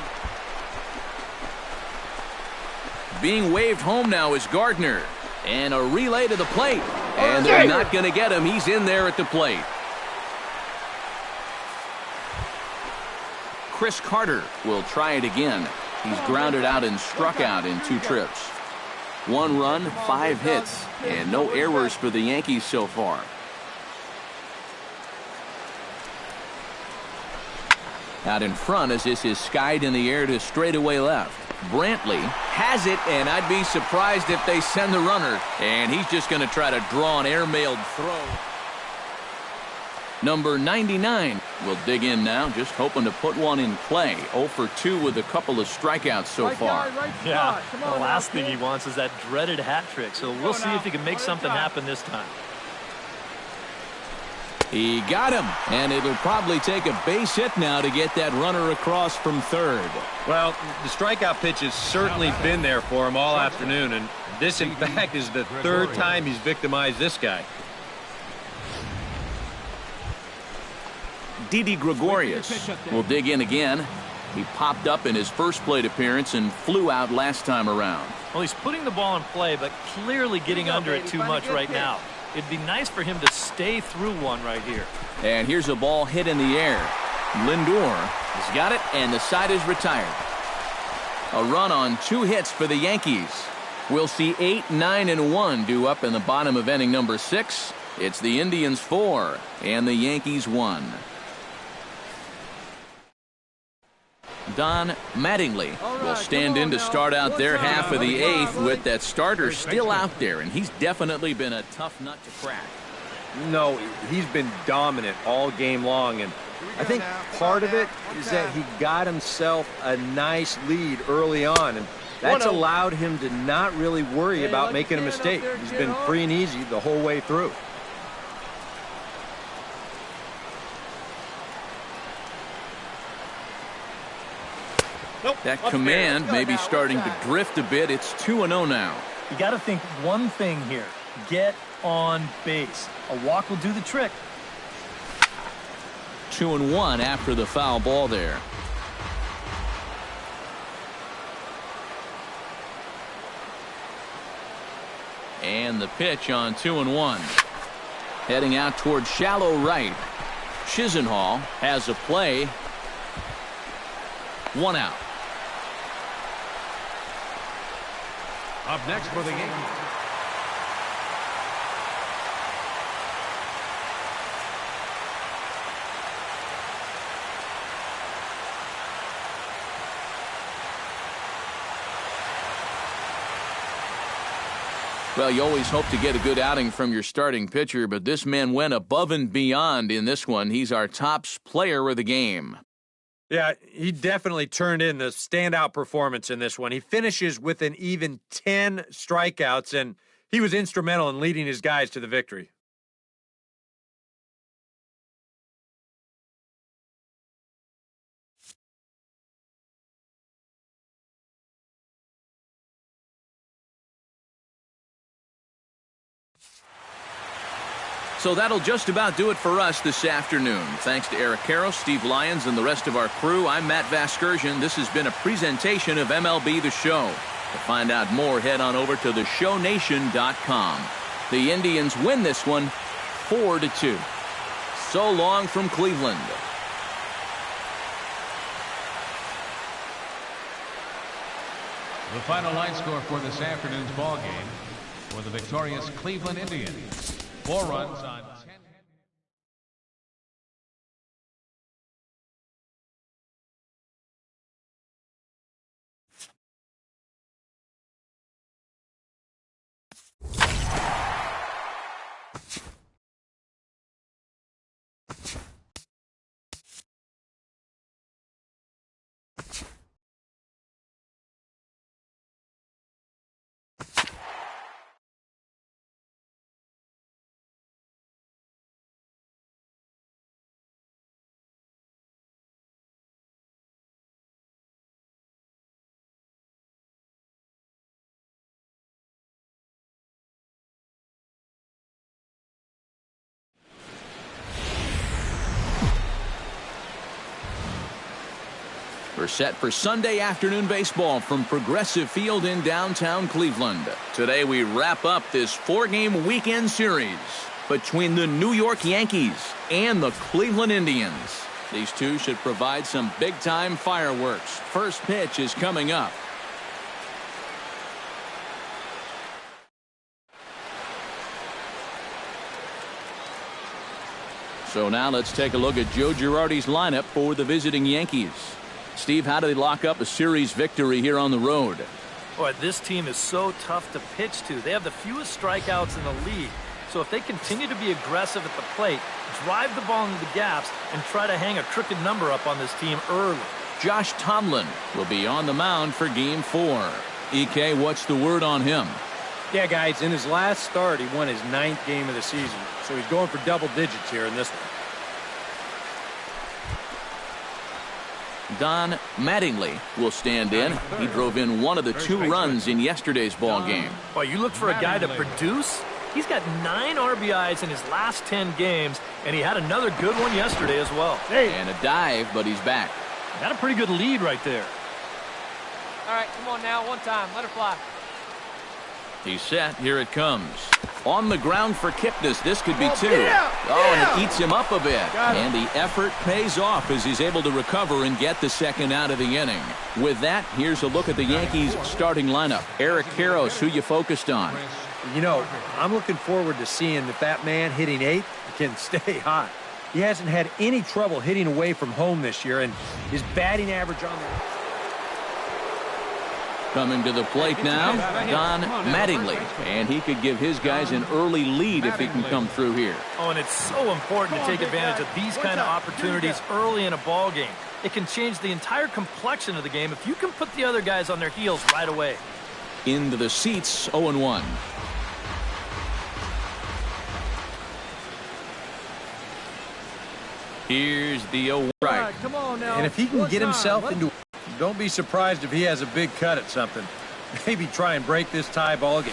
S1: Being waved home now is Gardner. And a relay to the plate. And they're not going to get him. He's in there at the plate. Chris Carter will try it again. He's grounded out and struck out in 2 trips. 1 run, 5 hits, and no errors for the Yankees so far. Out in front as this is skied in the air to straightaway left. Brantley has it, and I'd be surprised if they send the runner. And he's just going to try to draw an airmailed throw. Number 99 will dig in now, just hoping to put one in play. 0 for 2 with a couple of strikeouts so far.
S5: Yeah, the last thing he wants is that dreaded hat trick. So we'll see if he can make something happen this time.
S1: He got him, and it'll probably take a base hit now to get that runner across from third.
S2: Well, the strikeout pitch has certainly been there for him all afternoon, and this, in fact, is the 3rd time he's victimized this guy.
S1: Didi Gregorius will dig in again. He popped up in his first plate appearance and flew out last time around.
S5: Well, he's putting the ball in play, but clearly getting under it too much right now. It'd be nice for him to stay through one right here.
S1: And here's a ball hit in the air. Lindor has got it, and the side is retired. A run on 2 hits for the Yankees. We'll see 8, 9, and 1 due up in the bottom of inning number 6. It's the Indians 4 and the Yankees 1. Don Mattingly will stand in to start out their half of the 8th with that starter still out there, and he's definitely been a tough nut to crack.
S2: No, he's been dominant all game long, and I think part of it is that he got himself a nice lead early on, and that's allowed him to not really worry about making a mistake. He's been free and easy the whole way through.
S1: That command may be starting to drift a bit. It's 2-0 now.
S5: You got to think one thing here. Get on base. A walk will do the trick.
S1: 2-1 after the foul ball there. And the pitch on 2-1. Heading out toward shallow right. Chisenhall has a play. 1 out.
S4: Up next for the Yankees.
S1: Well, you always hope to get a good outing from your starting pitcher, but this man went above and beyond in this one. He's our top player of the game.
S2: Yeah, he definitely turned in the standout performance in this one. He finishes with an even 10 strikeouts, and he was instrumental in leading his guys to the victory.
S1: So that'll just about do it for us this afternoon. Thanks to Eric Carroll, Steve Lyons, and the rest of our crew. I'm Matt Vasgersian. This has been a presentation of MLB The Show. To find out more, head on over to theshownation.com. The Indians win this one 4-2. So long from Cleveland.
S4: The final line score for this afternoon's ball game for the victorious Cleveland Indians. 4 runs on
S1: We're set for Sunday afternoon baseball from Progressive Field in downtown Cleveland. Today we wrap up this 4-game weekend series between the New York Yankees and the Cleveland Indians. These two should provide some big-time fireworks. First pitch is coming up. So now let's take a look at Joe Girardi's lineup for the visiting Yankees. Steve, how do they lock up a series victory here on the road?
S5: Boy, this team is so tough to pitch to. They have the fewest strikeouts in the league. So if they continue to be aggressive at the plate, drive the ball into the gaps, and try to hang a crooked number up on this team early.
S1: Josh Tomlin will be on the mound for Game 4. EK, what's the word on him?
S2: Yeah, guys, in his last start, he won his 9th game of the season. So he's going for double digits here in this one.
S1: Don Mattingly will stand in. He drove in one of the 2 runs in yesterday's ball game.
S5: Well, you look for a guy to produce? He's got 9 RBIs in his last 10 games, and he had another good one yesterday as well.
S1: And a dive, but he's back.
S5: Got a pretty good lead right there.
S3: All right, come on now, one time. Let her fly.
S1: He's set. Here it comes. On the ground for Kipnis. This could be two.
S6: Yeah.
S1: And it eats him up a bit. And the effort pays off as he's able to recover and get the second out of the inning. With that, here's a look at the Yankees starting lineup. Eric Karros, who you focused on.
S2: You know, I'm looking forward to seeing if that man hitting 8th can stay hot. He hasn't had any trouble hitting away from home this year, and his batting average on the...
S1: Coming to the plate now, Don Mattingly. And he could give his guys an early lead if he can come through here.
S5: Oh, and it's so important to take advantage of these kind of opportunities early in a ball game. It can change the entire complexion of the game if you can put the other guys on their heels right away.
S1: Into the seats, 0-1. Here's the 0 right.
S6: Come on now.
S2: And if he can get himself into... Don't be surprised if he has a big cut at something. Maybe try and break this tie ball game.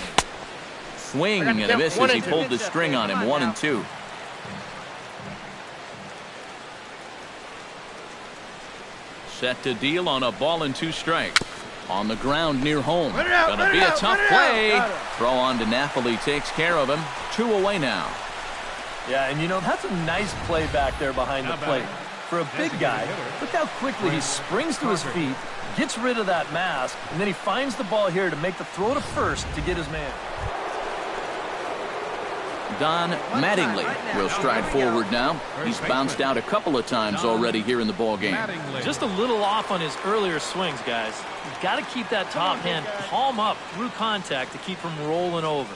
S1: Swing and a miss as he pulled the string on him. 1-2. Set to deal on a ball and 2 strikes. On the ground near home. Gonna be a tough play. Throw on to Napoli takes care of him. 2 away now.
S5: Yeah, and you know, that's a nice play back there behind the plate. For a big guy, look how quickly he springs to his feet, gets rid of that mask, and then he finds the ball here to make the throw to first to get his man.
S1: Don Mattingly will stride forward now. He's bounced out a couple of times already here in the ball game.
S5: Just a little off on his earlier swings, guys. You've got to keep that top hand palm up through contact to keep him rolling over.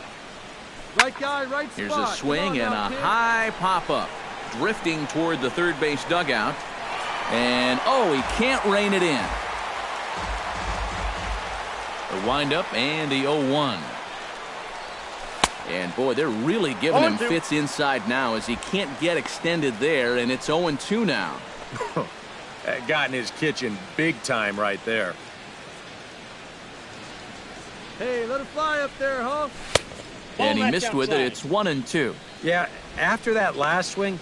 S6: Right guy, right spot.
S1: Here's a swing and a high pop-up. Drifting toward the third base dugout. And, oh, he can't rein it in. The windup and the 0-1. And, boy, they're really giving him fits inside now as he can't get extended there, and it's 0-2 now.
S2: That got in his kitchen big time right there.
S6: Hey, let it fly up there, huh?
S1: And he missed with it. It's 1-2.
S2: Yeah, after that last swing,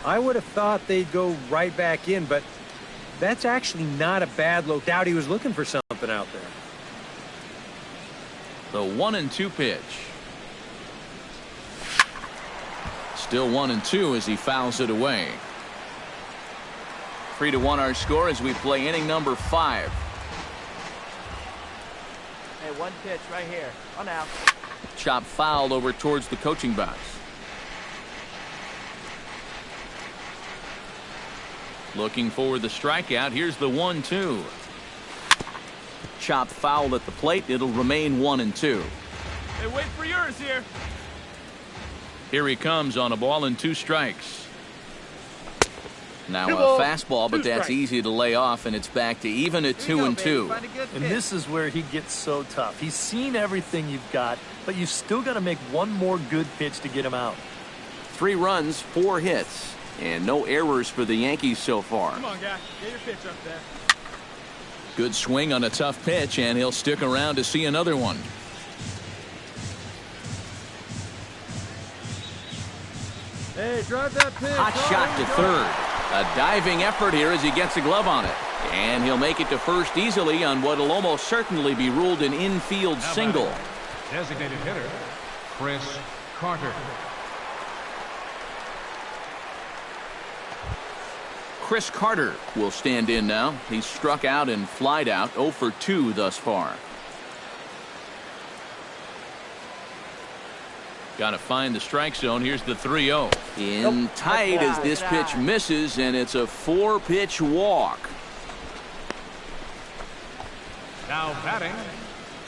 S2: I would have thought they'd go right back in, but that's actually not a bad look. Doubt he was looking for something out there.
S1: The 1-2 pitch. Still 1-2 as he fouls it away. 3-1 our score as we play inning number 5.
S7: Hey, one pitch right here. On out.
S1: Chop fouled over towards the coaching box. Looking for the strikeout. Here's the 1-2. Chop foul at the plate. It'll remain 1-2.
S6: Hey, wait for yours here.
S1: Here he comes on a ball and 2 strikes. Now a fastball, but that's easy to lay off, and it's back to even at 2-2.
S5: And this is where he gets so tough. He's seen everything you've got, but you've still got to make one more good pitch to get him out.
S1: 3 runs, 4 hits, and no errors for the Yankees so far.
S6: Come on, guy. Get your pitch up there.
S1: Good swing on a tough pitch, and he'll stick around to see another one.
S6: Hey, drive that pitch.
S1: Hot shot to third. A diving effort here as he gets a glove on it. And he'll make it to first easily on what will almost certainly be ruled an infield single.
S4: Designated hitter, Chris Carter.
S1: Chris Carter will stand in now. He's struck out and flied out, 0 for 2 thus far. Got to find the strike zone. Here's the 3-0. In tight as this pitch misses, and it's a 4-pitch walk.
S4: Now batting,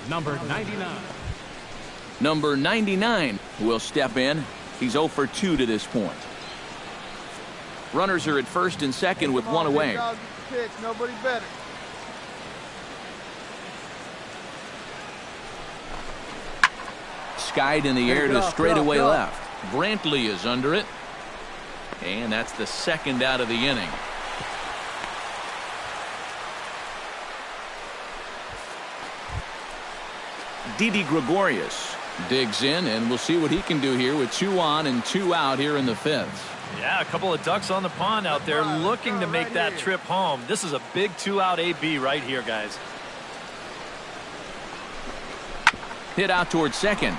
S4: number 99.
S1: Number 99 will step in. He's 0 for 2 to this point. Runners are at first and second with 1 away.
S6: Pitch, nobody better.
S1: Skied in the air to straightaway left. Brantley is under it. And that's the second out of the inning. Didi Gregorius Digs in, and we'll see what he can do here with 2 on and 2 out here in the 5th.
S5: Yeah, a couple of ducks on the pond out there looking to make that trip home. This is a big 2-out AB right here, guys.
S1: Hit out towards second.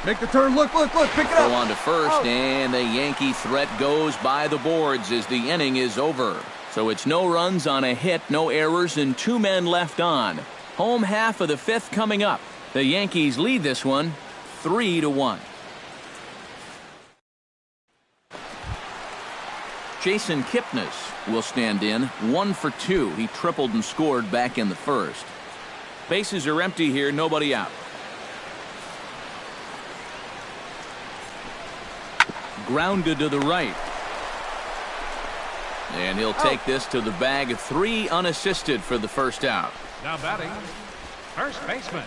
S6: Make the turn. Look, pick it
S1: Go
S6: up.
S1: on to first, and the Yankee threat goes by the boards as the inning is over. So it's no runs on a hit, no errors, and 2 men left on. Home half of the 5th coming up. The Yankees lead this one 3-1. Jason Kipnis will stand in 1 for 2. He tripled and scored back in the 1st. Bases are empty here, nobody out. Grounded to the right. And he'll take this to the bag. 3 unassisted for the first out.
S4: Now batting, first baseman.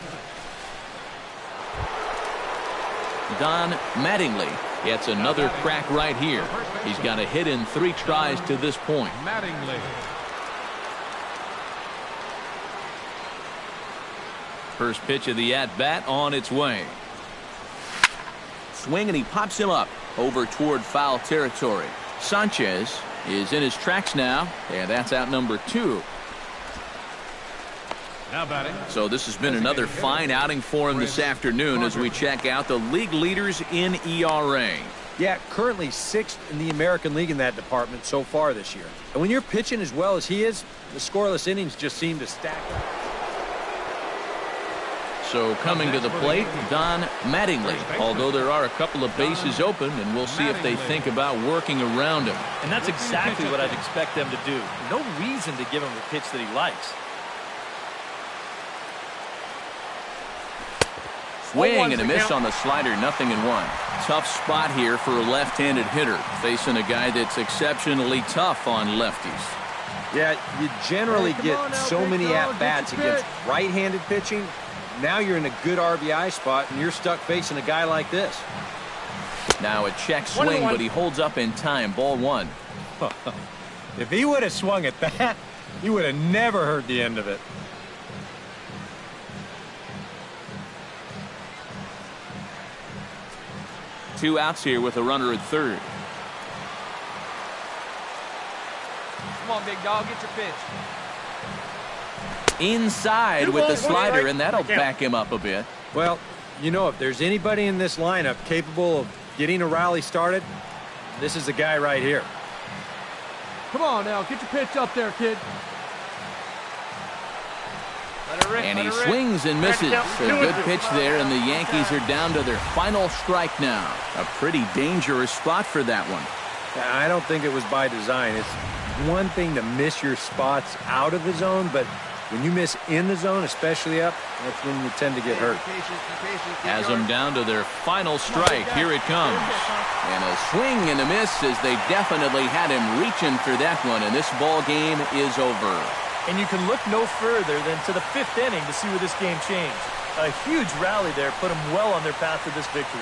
S1: Don Mattingly gets another crack right here. He's got a hit in 3 tries to this point.
S4: Mattingly.
S1: First pitch of the at-bat on its way. Swing, and he pops him up over toward foul territory. Sanchez is in his tracks now, and that's out number 2.
S4: Now batting.
S1: So this has been another fine outing for him this afternoon as we check out the league leaders in ERA.
S2: Yeah, currently 6th in the American League in that department so far this year. And when you're pitching as well as he is, the scoreless innings just seem to stack up.
S1: So coming to the plate, Don Mattingly, although there are a couple of bases open, and we'll see if they think about working around him.
S5: And that's exactly what I'd expect them to do. No reason to give him the pitch that he likes.
S1: Swing and a miss on the slider, 0-1. Tough spot here for a left-handed hitter, facing a guy that's exceptionally tough on lefties.
S2: Yeah, you generally get so many at-bats against right-handed pitching. Now you're in a good RBI spot, and you're stuck facing a guy like this.
S1: Now a check swing, but he holds up in time. Ball 1.
S2: If he would have swung at that, you would have never heard the end of it.
S1: Two outs here with a runner at third.
S3: Come on, big dog, get your pitch.
S1: Inside with the slider, and that'll back him up a bit.
S2: Well, you know, if there's anybody in this lineup capable of getting a rally started, this is the guy right here.
S6: Come on now, get your pitch up there, kid.
S1: And he swings and misses. A good pitch there, and the Yankees are down to their final strike now. A pretty dangerous spot for that one.
S2: I don't think it was by design. It's one thing to miss your spots out of the zone, but when you miss in the zone, especially up, that's when you tend to get hurt.
S1: Has them down to their final strike. Here it comes. And a swing and a miss as they definitely had him reaching for that one, and this ball game is over.
S5: And you can look no further than to the 5th inning to see where this game changed. A huge rally there put them well on their path to this victory.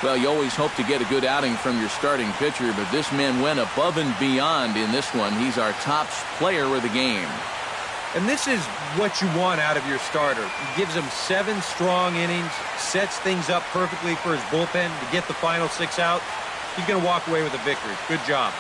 S1: Well, you always hope to get a good outing from your starting pitcher, but this man went above and beyond in this one. He's our top player of the game.
S2: And this is what you want out of your starter. He gives him 7 strong innings, sets things up perfectly for his bullpen to get the final 6 out. He's going to walk away with a victory. Good job.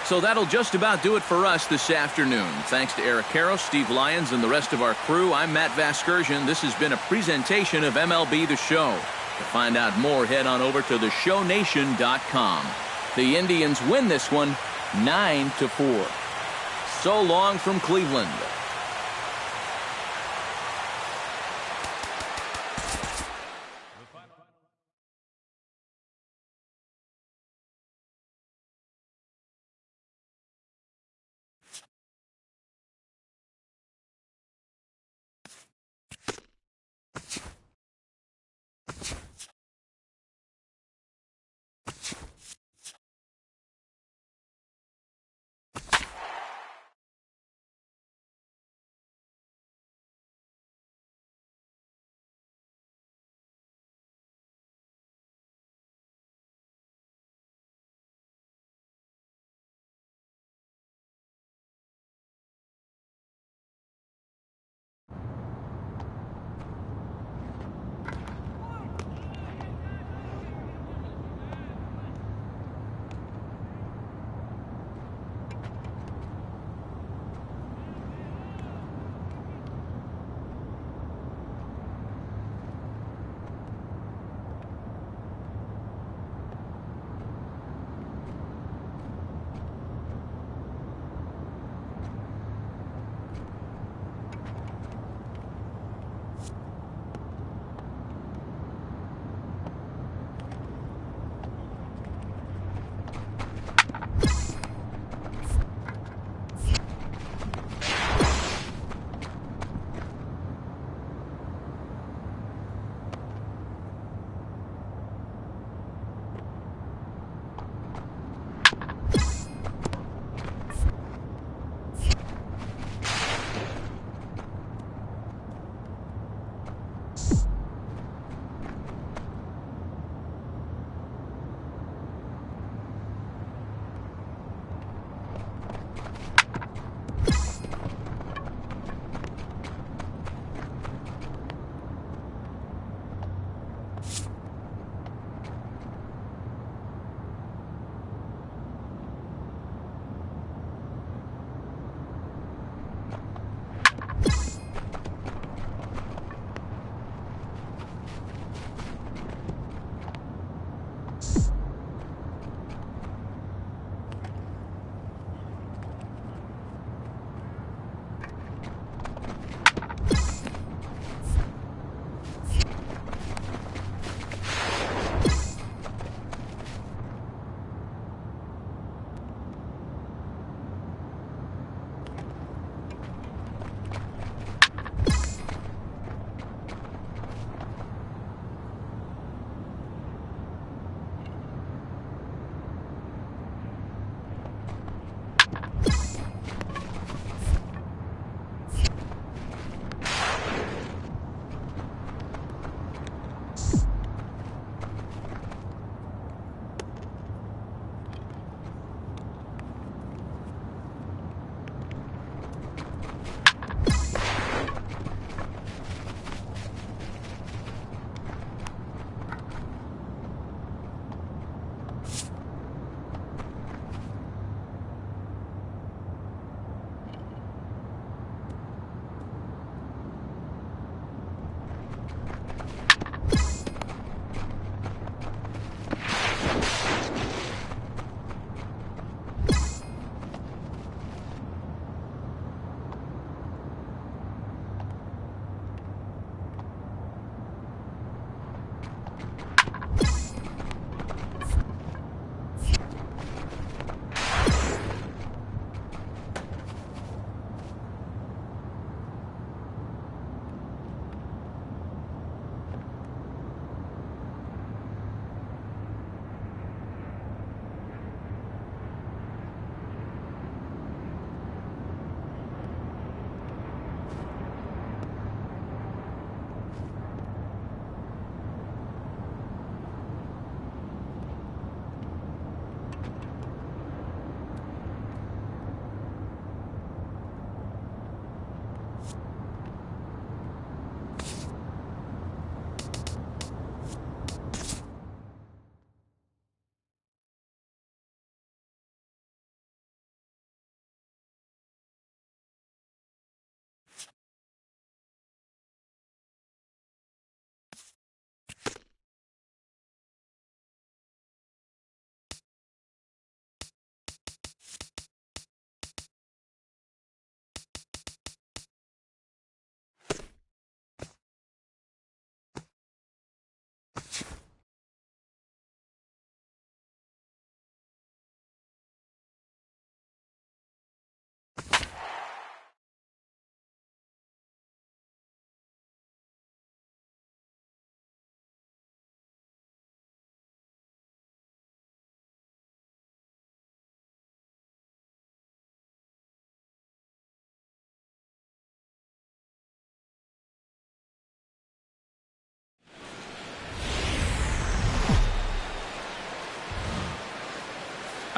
S1: So that'll just about do it for us this afternoon. Thanks to Eric Karros, Steve Lyons, and the rest of our crew. I'm Matt Vasgersian. This has been a presentation of MLB The Show. To find out more, head on over to theshownation.com. The Indians win this one 9-4. So long from Cleveland.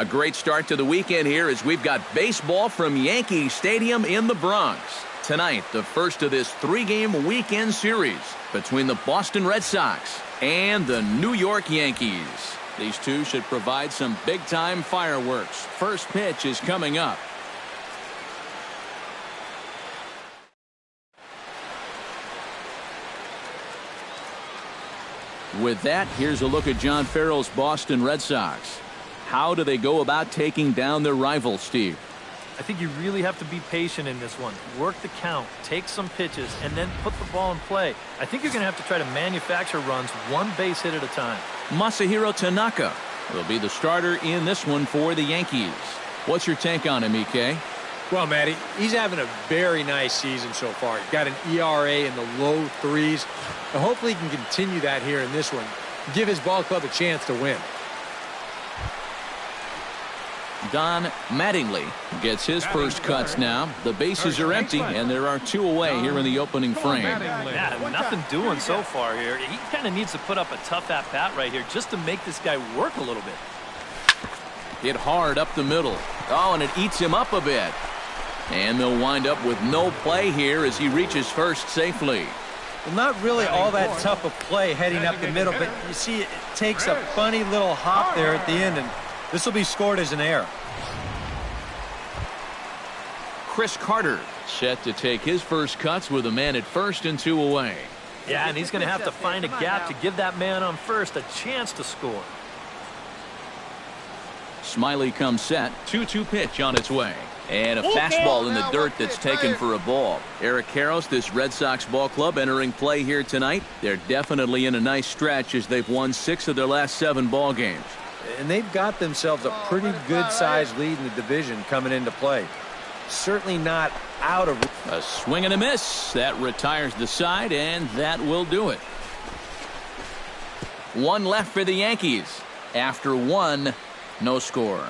S1: A great start to the weekend here as we've got baseball from Yankee Stadium in the Bronx. Tonight, the first of this 3-game weekend series between the Boston Red Sox and the New York Yankees. These two should provide some big-time fireworks. First pitch is coming up. With that, here's a look at John Farrell's Boston Red Sox. How do they go about taking down their rival, Steve?
S5: I think you really have to be patient in this one. Work the count, take some pitches, and then put the ball in play. I think you're going to have to try to manufacture runs one base hit at a time.
S1: Masahiro Tanaka will be the starter in this one for the Yankees. What's your take on him, EK?
S2: Well, Matty, he's having a very nice season so far. He's got an ERA in the low 3s. And hopefully he can continue that here in this one. Give his ball club a chance to win.
S1: Don Mattingly gets his first cuts now. The bases are empty, and there are 2 away here in the opening frame.
S5: Yeah, nothing doing so far here. He kind of needs to put up a tough at-bat right here just to make this guy work a little bit.
S1: Hit hard up the middle. Oh, and it eats him up a bit. And they'll wind up with no play here as he reaches first safely.
S2: Well, not really all that tough a play heading up the middle, but you see it takes a funny little hop there at the end, and this will be scored as an error.
S1: Chris Carter set to take his first cuts with a man at first and 2 away.
S5: Yeah, and he's going to have to find a gap to give that man on first a chance to score.
S1: Smiley comes set. 2-2 pitch on its way. And a fastball in the dirt that's taken for a ball. Eric Karros, this Red Sox ball club, entering play here tonight. They're definitely in a nice stretch as they've won 6 of their last 7 ball games.
S2: And they've got themselves a pretty good-sized lead in the division coming into play. Certainly not out of...
S1: A swing and a miss. That retires the side, and that will do it. 1 left for the Yankees. After 1, no score.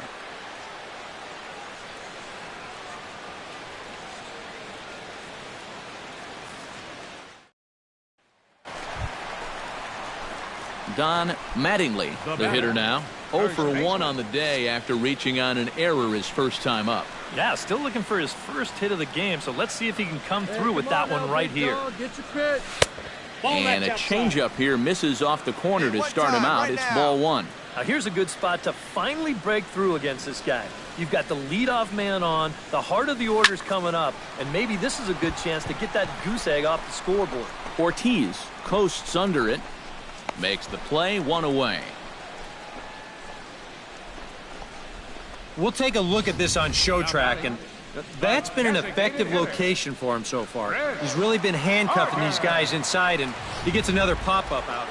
S1: Don Mattingly, the hitter now. 0 for 1 on the day after reaching on an error his first time up.
S5: Yeah, still looking for his first hit of the game, so let's see if he can come through with that one right here.
S6: Get your pitch.
S1: And a changeup here misses off the corner to start him out. It's ball 1.
S5: Now here's a good spot to finally break through against this guy. You've got the leadoff man on, the heart of the order's coming up, and maybe this is a good chance to get that goose egg off the scoreboard.
S1: Ortiz coasts under it. Makes the play, 1 away.
S2: We'll take a look at this on show track, and that's been an effective location for him so far. He's really been handcuffing these guys inside, and he gets another pop-up out.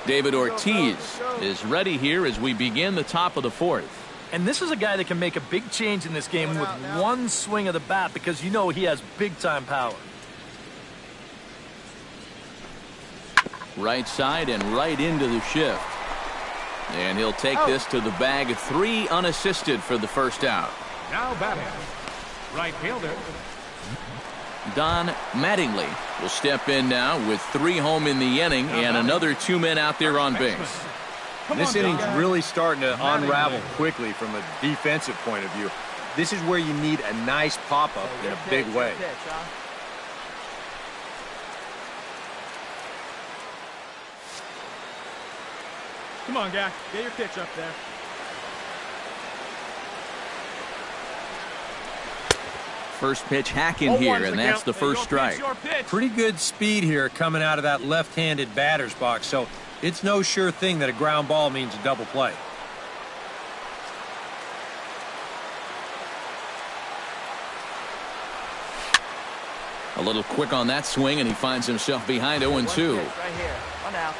S1: David Ortiz is ready here as we begin the top of the 4th.
S5: And this is a guy that can make a big change in this game with 1 swing of the bat because you know he has big-time power.
S1: Right side and right into the shift. And he'll take this to the bag. 3 unassisted for the first out.
S4: Now batting, right fielder.
S1: Don Mattingly will step in now with 3 home in the inning and another 2 men out there on base.
S2: This inning's really starting to unravel quickly from a defensive point of view. This is where you need a nice pop-up in a big way.
S6: Come on, guy. Get your pitch up there.
S1: First pitch hacking here, and that's the first strike.
S2: Pretty good speed here coming out of that left-handed batter's box, so it's no sure thing that a ground ball means a double play.
S1: A little quick on that swing, and he finds himself behind 0-2.
S7: Right here. 1 out.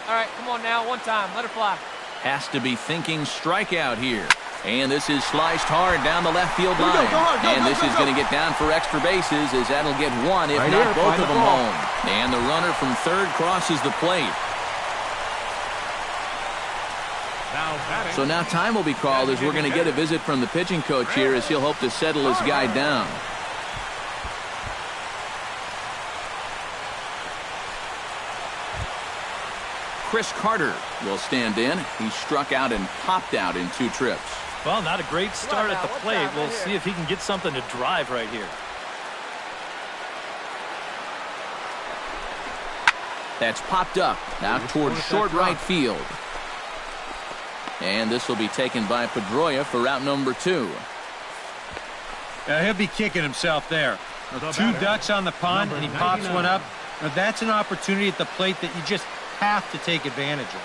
S3: All right, come on now. 1 time. Let her fly.
S1: Has to be thinking strikeout here. And this is sliced hard down the left field line. And this is going to get down for extra bases as that'll get 1, if not both of them home. And the runner from third crosses the plate. So now time will be called as we're going to get a visit from the pitching coach here as he'll hope to settle his guy down. Chris Carter will stand in. He struck out and popped out in 2 trips.
S5: Well, not a great start at the plate. We'll see if he can get something to drive right here.
S1: That's popped up now towards short right field. And this will be taken by Pedroia for out number 2.
S2: He'll be kicking himself there. 2 ducks on the pond, and he pops one up. Now, that's an opportunity at the plate that you just have to take advantage of.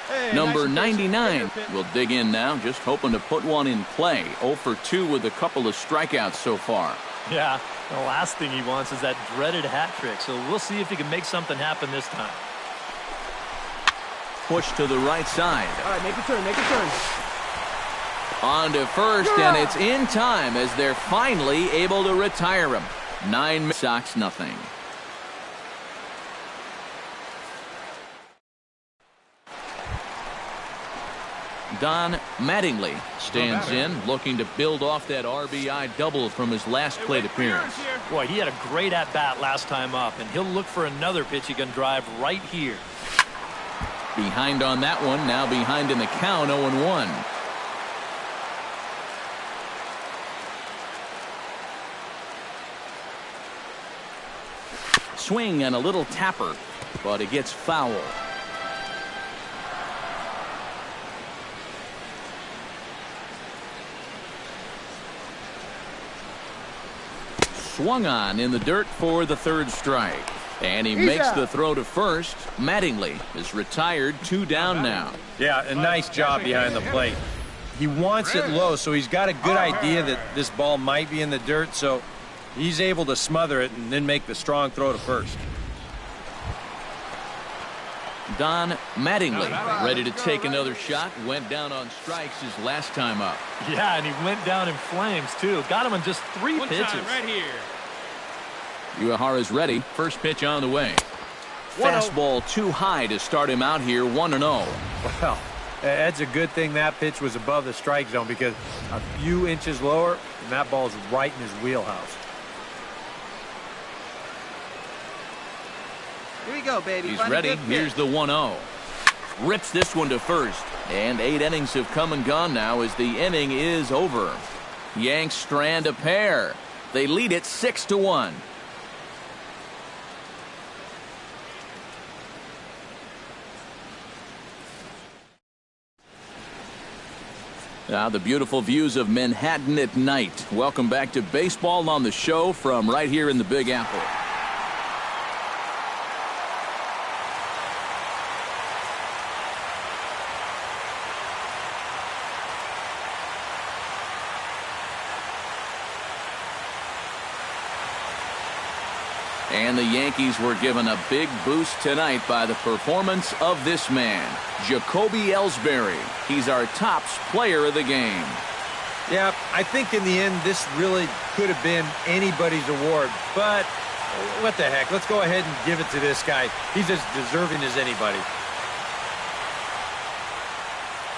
S6: Hey,
S1: Number
S6: nice
S1: 99 will dig in now, just hoping to put one in play. 0 for 2 with a couple of strikeouts so far.
S5: Yeah, the last thing he wants is that dreaded hat trick, so we'll see if he can make something happen this time.
S1: Push to the right side.
S6: All right, make a turn, make a turn.
S1: On to first, and it's in time as they're finally able to retire him. 9 Sox nothing. Don Mattingly stands in, looking to build off that RBI double from his last plate appearance.
S5: Boy, he had a great at-bat last time up, and he'll look for another pitch he can drive right here.
S1: Behind on that one, now behind in the count, 0-1. Swing and a little tapper, but it gets foul. Swung on in the dirt for the 3rd strike. And he makes the throw to first. Mattingly is retired, 2 down now.
S2: Yeah, a nice job behind the plate. He wants it low, so he's got a good idea that this ball might be in the dirt, so he's able to smother it and then make the strong throw to first.
S1: Don Mattingly ready to take another shot. Went down on strikes his last time up.
S5: Yeah, and he went down in flames, too. Got him in just 3 pitches.
S4: Right here.
S1: Uehara's ready. First pitch on the way. Fastball too high to start him out here, 1-0.
S2: Well, that's a good thing that pitch was above the strike zone, because a few inches lower, and that ball's right in his wheelhouse.
S7: Here we go, baby.
S1: He's
S7: Find a
S1: ready.
S7: good pitch.
S1: Here's the 1-0. Rips this one to first. And 8 innings have come and gone now as the inning is over. Yanks strand a pair. They lead it 6-1. Now the beautiful views of Manhattan at night. Welcome back to baseball on the show from right here in the Big Apple. And the Yankees were given a big boost tonight by the performance of this man, Jacoby Ellsbury. He's our tops player of the game.
S2: Yeah, I think in the end this really could have been anybody's award, but what the heck, let's go ahead and give it to this guy. He's as deserving as anybody.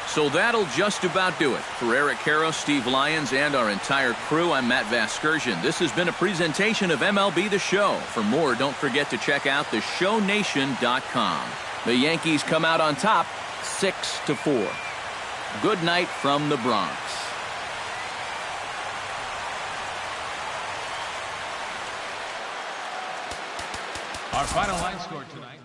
S1: So that'll just about do it. For Eric Caro, Steve Lyons, and our entire crew, I'm Matt Vasgersian. This has been a presentation of MLB The Show. For more, don't forget to check out theshownation.com. The Yankees come out on top 6-4. Good night from the Bronx.
S4: Our final line score tonight.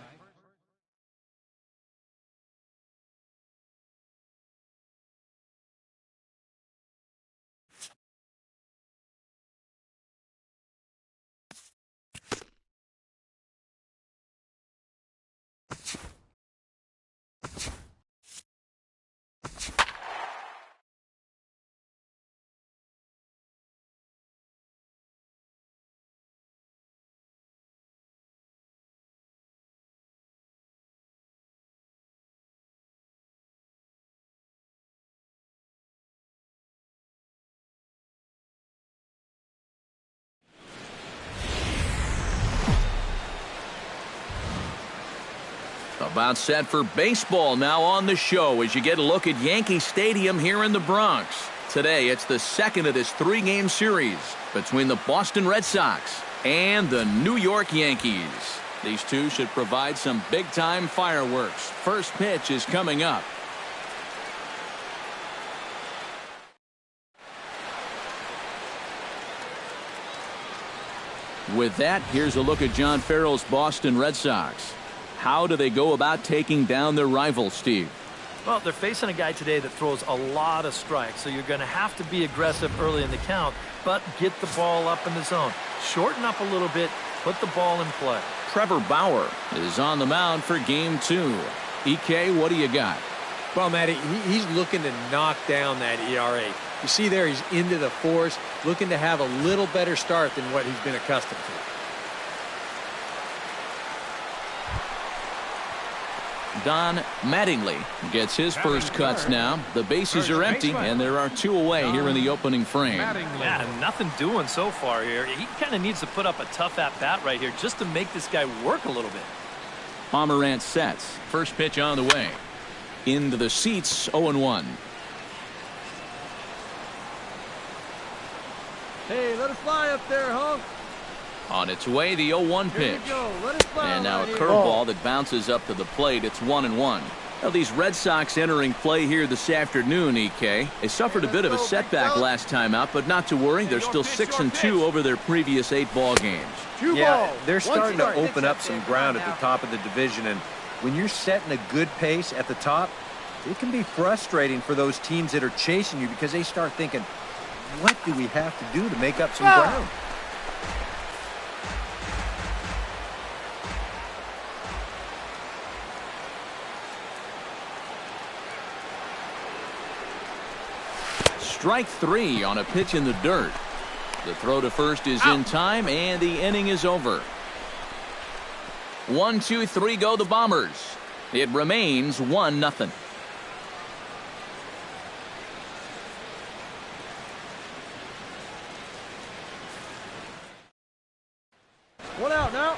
S1: About set for baseball now on the show as you get a look at Yankee Stadium here in the Bronx. Today, it's the second of this 3-game series between the Boston Red Sox and the New York Yankees. These two should provide some big-time fireworks. First pitch is coming up. With that, here's a look at John Farrell's Boston Red Sox. How do they go about taking down their rivals, Steve?
S5: Well, they're facing a guy today that throws a lot of strikes, so you're going to have to be aggressive early in the count, but get the ball up in the zone. Shorten up a little bit, put the ball in play.
S1: Trevor Bauer is on the mound for game 2. EK, what do you got?
S2: Well, Matty, he's looking to knock down that ERA. You see there, he's into the fours, looking to have a little better start than what he's been accustomed to.
S1: Don Mattingly gets his first cuts now. The bases are empty, and there are 2 away here in the opening frame.
S5: Yeah, nothing doing so far here. He kind of needs to put up a tough at-bat right here just to make this guy work a little bit.
S1: Pomerantz sets. First pitch on the way. Into the seats, 0-1.
S6: Hey, let it fly up there, Hunk.
S1: On its way, the 0-1 pitch.
S6: Let it fly
S1: And now a
S6: right here.
S1: curveball that bounces up to the plate. It's 1-1. Now these Red Sox entering play here this afternoon, EK. They suffered a bit of a setback last time out, but not to worry. They're still 6-2 over their previous 8 ball games.
S2: Yeah, they're starting to open up some ground at the top of the division, and when you're setting a good pace at the top, it can be frustrating for those teams that are chasing you because they start thinking, what do we have to do to make up some ground?
S1: Strike 3 on a pitch in the dirt. The throw to first is in time, and the inning is over. 1, 2, 3 go the Bombers. It remains 1-0.
S6: One out now.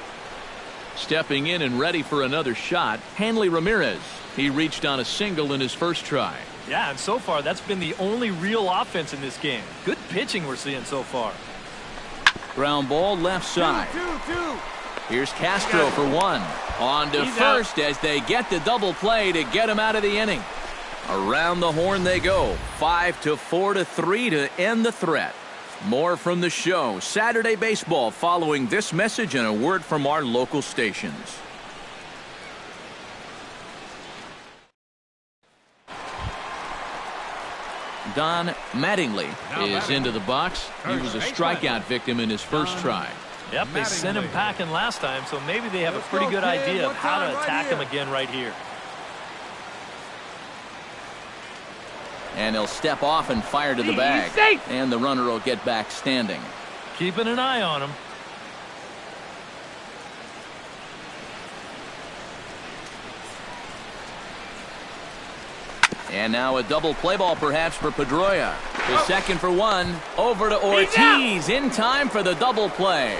S1: Stepping in and ready for another shot, Hanley Ramirez. He reached on a single in his first try.
S5: Yeah, and so far that's been the only real offense in this game. Good pitching we're seeing so far.
S1: Ground ball left side.
S6: 2-2.
S1: Here's Castro for 1. On to first as they get the double play to get him out of the inning. Around the horn they go. 5-4-3 to end the threat. More from the show. Saturday Baseball following this message and a word from our local stations. Don Mattingly is into the box. He was a strikeout victim in his first try.
S5: Yep, they sent him packing last time, so maybe they have a pretty good idea of how to attack him again right here.
S1: And he'll step off and fire to the bag. And the runner will get back standing.
S5: Keeping an eye on him.
S1: And now a double play ball perhaps for Pedroia. The second for 1. Over to Ortiz in time for the double play.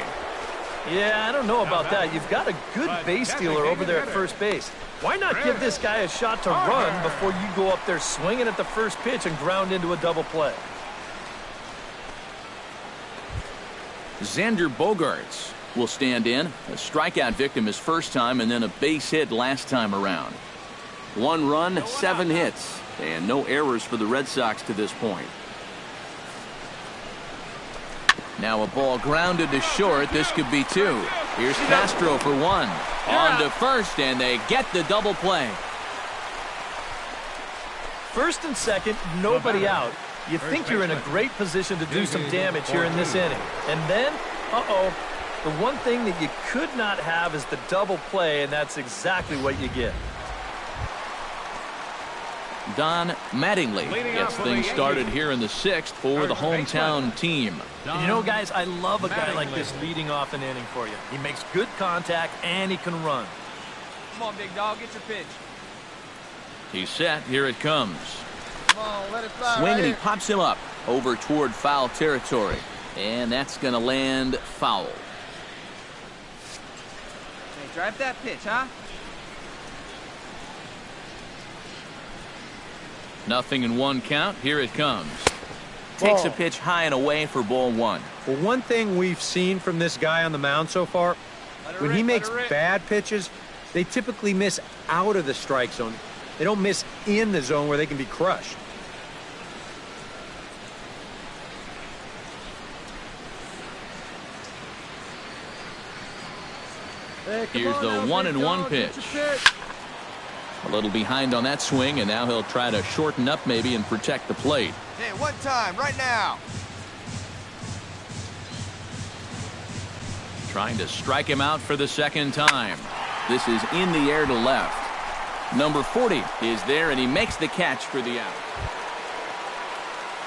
S5: Yeah, I don't know about that. You've got a good base stealer over there at first base. Why not give this guy a shot to run before you go up there swinging at the first pitch and ground into a double play?
S1: Xander Bogaerts will stand in. A strikeout victim his first time and then a base hit last time around. 1 run, 7 hits, and no errors for the Red Sox to this point. Now a ball grounded to short. This could be 2. Here's Castro for 1. On to first, and they get the double play.
S5: First and second, nobody out. You think you're in a great position to do some damage here in this inning. And then, the one thing that you could not have is the double play, and that's exactly what you get.
S1: Don Mattingly gets things started here in the 6th for the hometown team.
S5: And you know, guys, I love a guy like this leading off an inning for you. He makes good contact, and he can run.
S3: Come on, big dog, get your pitch.
S1: He's set. Here it comes.
S6: Come on, let it fly.
S1: Swing,
S6: right
S1: and he
S6: here.
S1: pops him up over toward foul territory. And that's going to land foul.
S7: Hey, drive that pitch, huh?
S1: 0-1 count. Here it comes. Takes a pitch high and away for ball 1.
S2: Well, one thing we've seen from this guy on the mound so far, when he makes bad pitches, they typically miss out of the strike zone. They don't miss in the zone where they can be crushed.
S6: Hey,
S1: Here's the 1-1 pitch. A little behind on that swing, and now he'll try to shorten up maybe and protect the plate.
S8: Hey, one time, right now.
S1: Trying to strike him out for the second time. This is in the air to left. Number 40 is there, and he makes the catch for the out.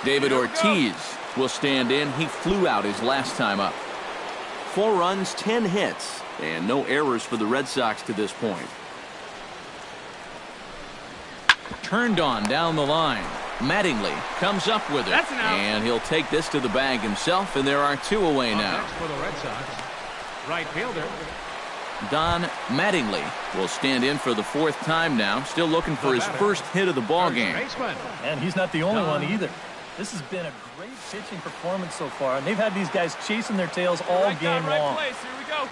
S1: David Ortiz will stand in. He flew out his last time up. 4 runs, 10 hits, and no errors for the Red Sox to this point. Turned on down the line. Mattingly comes up with it, and he'll take this to the bag himself, and there are 2 away now.
S4: Next for the Red Sox, right fielder
S1: Don Mattingly will stand in for the 4th time now, still looking for his first hit of the ball game.
S4: baseman.
S5: And he's not the only one either. This has been a great pitching performance so far, and they've had these guys chasing their tails all game long.
S3: Here we go.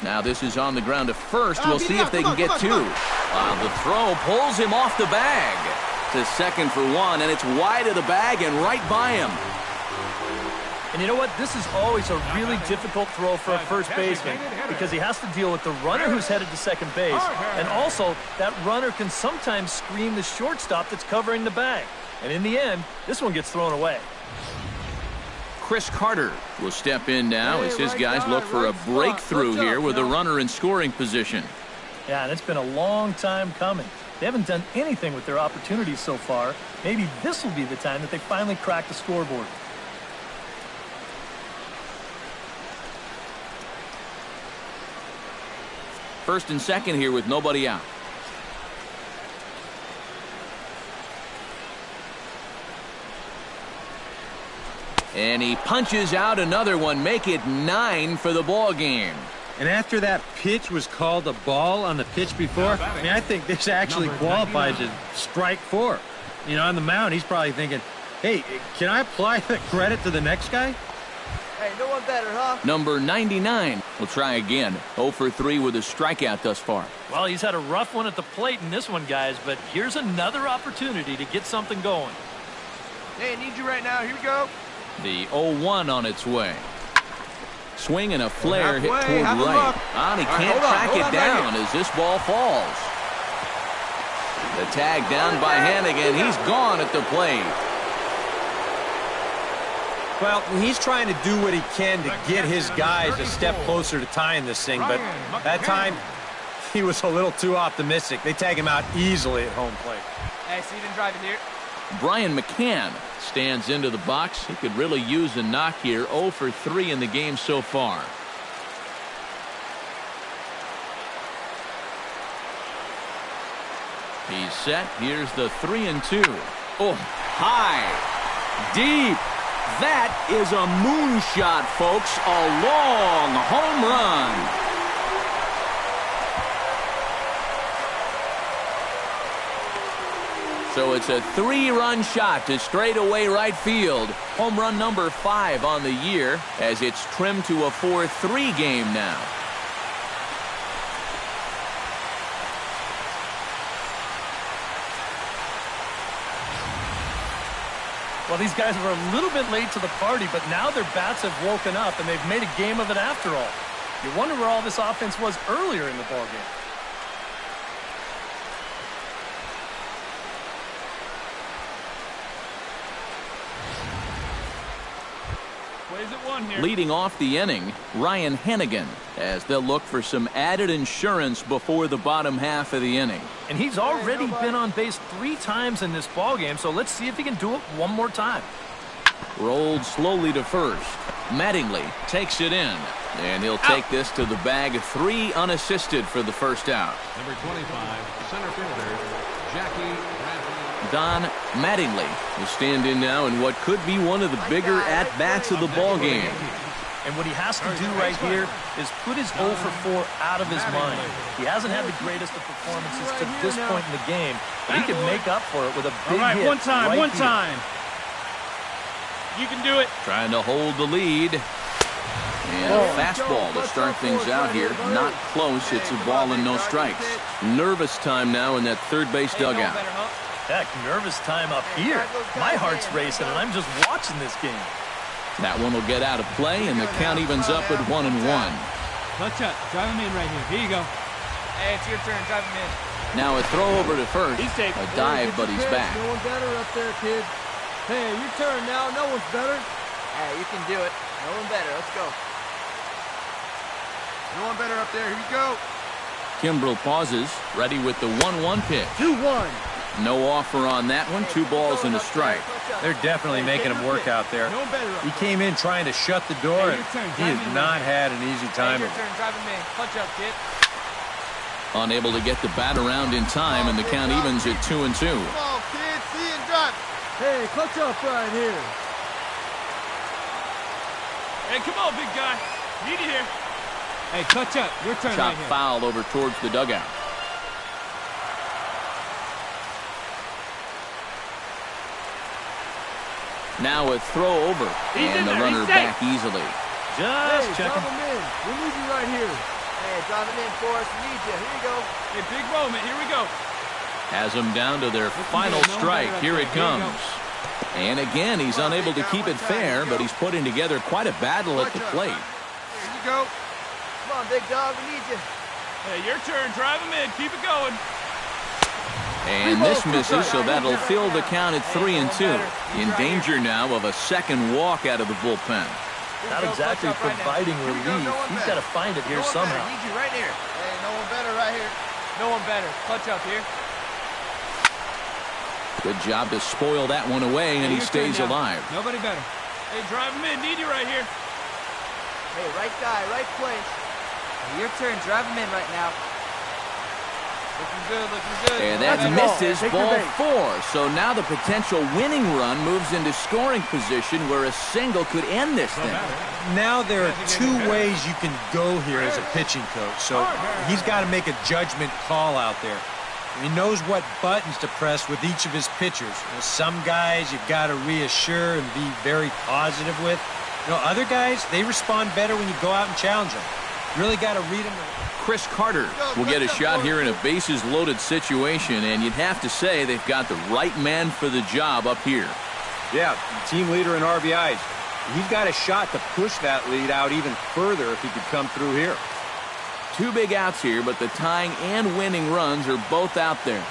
S1: Now this is on the ground to first. We'll see if they can get 2. The throw pulls him off the bag to second for 1, and it's wide of the bag and right by him.
S5: And you know what? This is always a really difficult throw for a first baseman because he has to deal with the runner who's headed to second base. And also, that runner can sometimes screen the shortstop that's covering the bag. And in the end, this one gets thrown away.
S1: Chris Carter will step in now as his guys look for a breakthrough here with a runner in scoring position.
S5: Yeah, and it's been a long time coming. They haven't done anything with their opportunities so far. Maybe this will be the time that they finally crack the scoreboard.
S1: First and second here with nobody out. And he punches out another one, make it 9 for the ball game.
S2: And after that pitch was called a ball on the pitch before, I mean, I think this actually qualifies as strike 4. You know, on the mound, he's probably thinking, hey, can I apply the credit to the next guy?
S7: Hey, no one better, huh?
S1: Number 99 will try again. 0 for 3 with a strikeout thus far.
S5: Well, he's had a rough one at the plate in this one, guys, but here's another opportunity to get something going.
S8: Hey, I need you right now. Here we go.
S1: The 0-1 on its way. Swing and a flare hit
S8: Halfway,
S1: toward
S8: have a
S1: right.
S8: look.
S1: And he
S8: All right,
S1: can't track
S8: hold
S1: it
S8: on,
S1: down as this ball falls. The tag down by Hannigan. He's gone at the plate.
S2: Well, he's trying to do what he can to get his guys a step closer to tying this thing, but that time he was a little too optimistic. They tag him out easily at home plate.
S3: Hey, see you didn't drive in here.
S1: Brian McCann stands into the box. He could really use a knock here. 0 for 3 in the game so far. He's set. Here's the 3-2. Oh, high, deep. That is a moonshot, folks. A long home run. So it's a 3-run shot to straightaway right field. Home run number 5 on the year as it's trimmed to a 4-3 game now.
S5: Well, these guys were a little bit late to the party, but now their bats have woken up, and they've made a game of it after all. You wonder where all this offense was earlier in the ballgame.
S1: Leading off the inning, Ryan Hannigan, as they'll look for some added insurance before the bottom half of the inning.
S5: And he's already been on base 3 times in this ballgame, so let's see if he can do it one more time.
S1: Rolled slowly to first. Mattingly takes it in, and he'll take this to the bag. 3 unassisted for the first out.
S4: Number 25, center fielder, Jackie.
S1: Don Mattingly will stand in now in what could be one of the bigger at-bats of the ball game.
S5: And what he has to do right here is put his 0 for 4 out of his mind. He hasn't had the greatest of performances to this point in the game, but he can make up for it with a big hit.
S6: One time,
S5: right
S6: one
S5: here.
S6: time. You can do it.
S1: Trying to hold the lead. And a fastball to start things out here. Not close. It's a ball and no strikes. Nervous time now in that third base dugout.
S5: Heck, nervous time up here. My heart's racing, and I'm just watching this game.
S1: That one will get out of play, and the count evens up at 1-1.
S6: Clutch up. Drive him in right here. Here you go.
S3: Hey, it's your turn. Drive him in.
S1: Now a throw over to first. A dive, but he's back.
S6: No one better up there, kid. Hey, your turn now. No one's better.
S7: Hey, you can do it. No one better. Let's go.
S8: No one better up there. Here you go.
S1: Kimbrel pauses, ready with the 1-1 pitch.
S6: 2-1.
S1: No offer on that one. 2 balls and a strike.
S2: They're definitely making him work out there. He came in trying to shut the door, and he has not had an easy time.
S3: Hey, your turn. Drive him in. Punch up, kid.
S1: Unable to get the bat around in time, and the count evens at 2-2.
S8: Come on, kid. See and drive.
S6: Hey, clutch up right here.
S3: Hey, come on, big guy. Need you here.
S6: Hey, clutch up. Your turn
S1: Chop
S6: right here.
S1: foul over towards the dugout. Now a throw over, and the runner back easily.
S5: Just
S6: Hey,
S5: checking.
S6: drive him in. We need you right here.
S7: Hey, drive him in for us. We need you. Here you go.
S3: Hey, big moment. Here we go.
S1: Has them down to their final strike. Here it comes. And again, he's unable to keep it fair, but he's putting together quite a battle at the plate.
S8: Here you go.
S7: Come on, big dog. We need you.
S3: Hey, your turn. Drive him in. Keep it going.
S1: And this misses, so that'll fill the count at 3-2. In danger now of a second walk out of the bullpen.
S5: Not exactly providing relief. He's got to find it here somehow.
S8: Need you right here. Hey, no one better right here.
S3: No one better. Clutch up here.
S1: Good job to spoil that one away, and he stays alive.
S6: Nobody better.
S3: Hey, drive him in. Need you right here.
S7: Hey, right guy, right place. Hey, your turn. Drive him in right now.
S3: Looking good. Looking good.
S1: And that misses ball 4. So now the potential winning run moves into scoring position where a single could end this thing.
S2: Now there are 2 ways you can go here as a pitching coach, so he's got to make a judgment call out there. He knows what buttons to press with each of his pitchers. You know, some guys you've got to reassure and be very positive with. You know, other guys, they respond better when you go out and challenge them. You really got to read them.
S1: Chris Carter will get a shot here in a bases-loaded situation, and you'd have to say they've got the right man for the job up here.
S2: Yeah, team leader in RBIs. He's got a shot to push that lead out even further if he could come through here.
S1: 2 big outs here, but the tying and winning runs are both out there.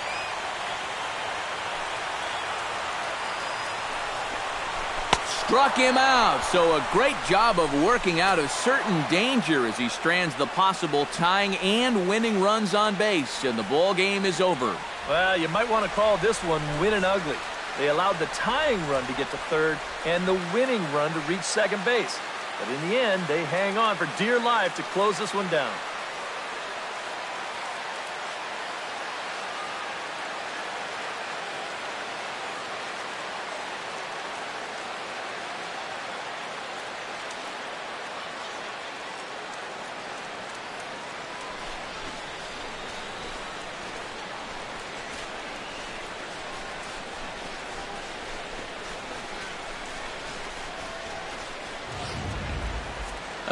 S1: Struck him out, so a great job of working out a certain danger as he strands the possible tying and winning runs on base, and the ball game is over.
S5: Well, you might want to call this one winning ugly. They allowed the tying run to get to third and the winning run to reach second base. But in the end, they hang on for dear life to close this one down.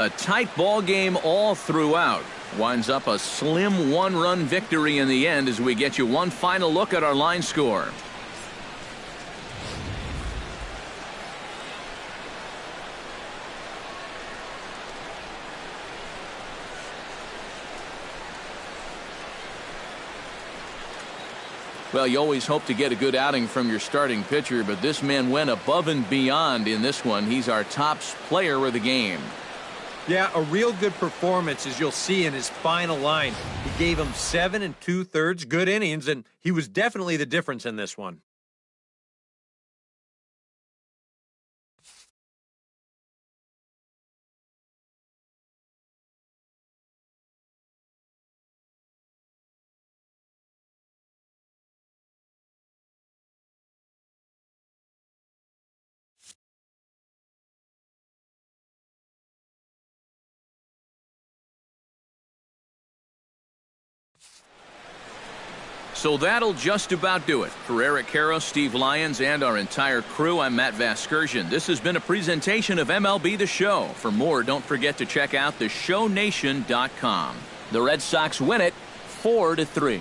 S1: A tight ball game all throughout. Winds up a slim 1-run victory in the end as we get you one final look at our line score. Well, you always hope to get a good outing from your starting pitcher, but this man went above and beyond in this one. He's our top player of the game.
S2: Yeah, a real good performance, as you'll see in his final line. He gave him 7 2/3 good innings, and he was definitely the difference in this one.
S1: So that'll just about do it. For Eric Caro, Steve Lyons, and our entire crew, I'm Matt Vasgersian. This has been a presentation of MLB The Show. For more, don't forget to check out theshownation.com. The Red Sox win it 4-3.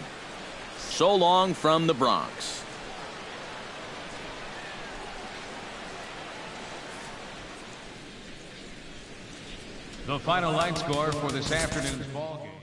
S1: So long from the Bronx.
S4: The final line score for this afternoon's ball game.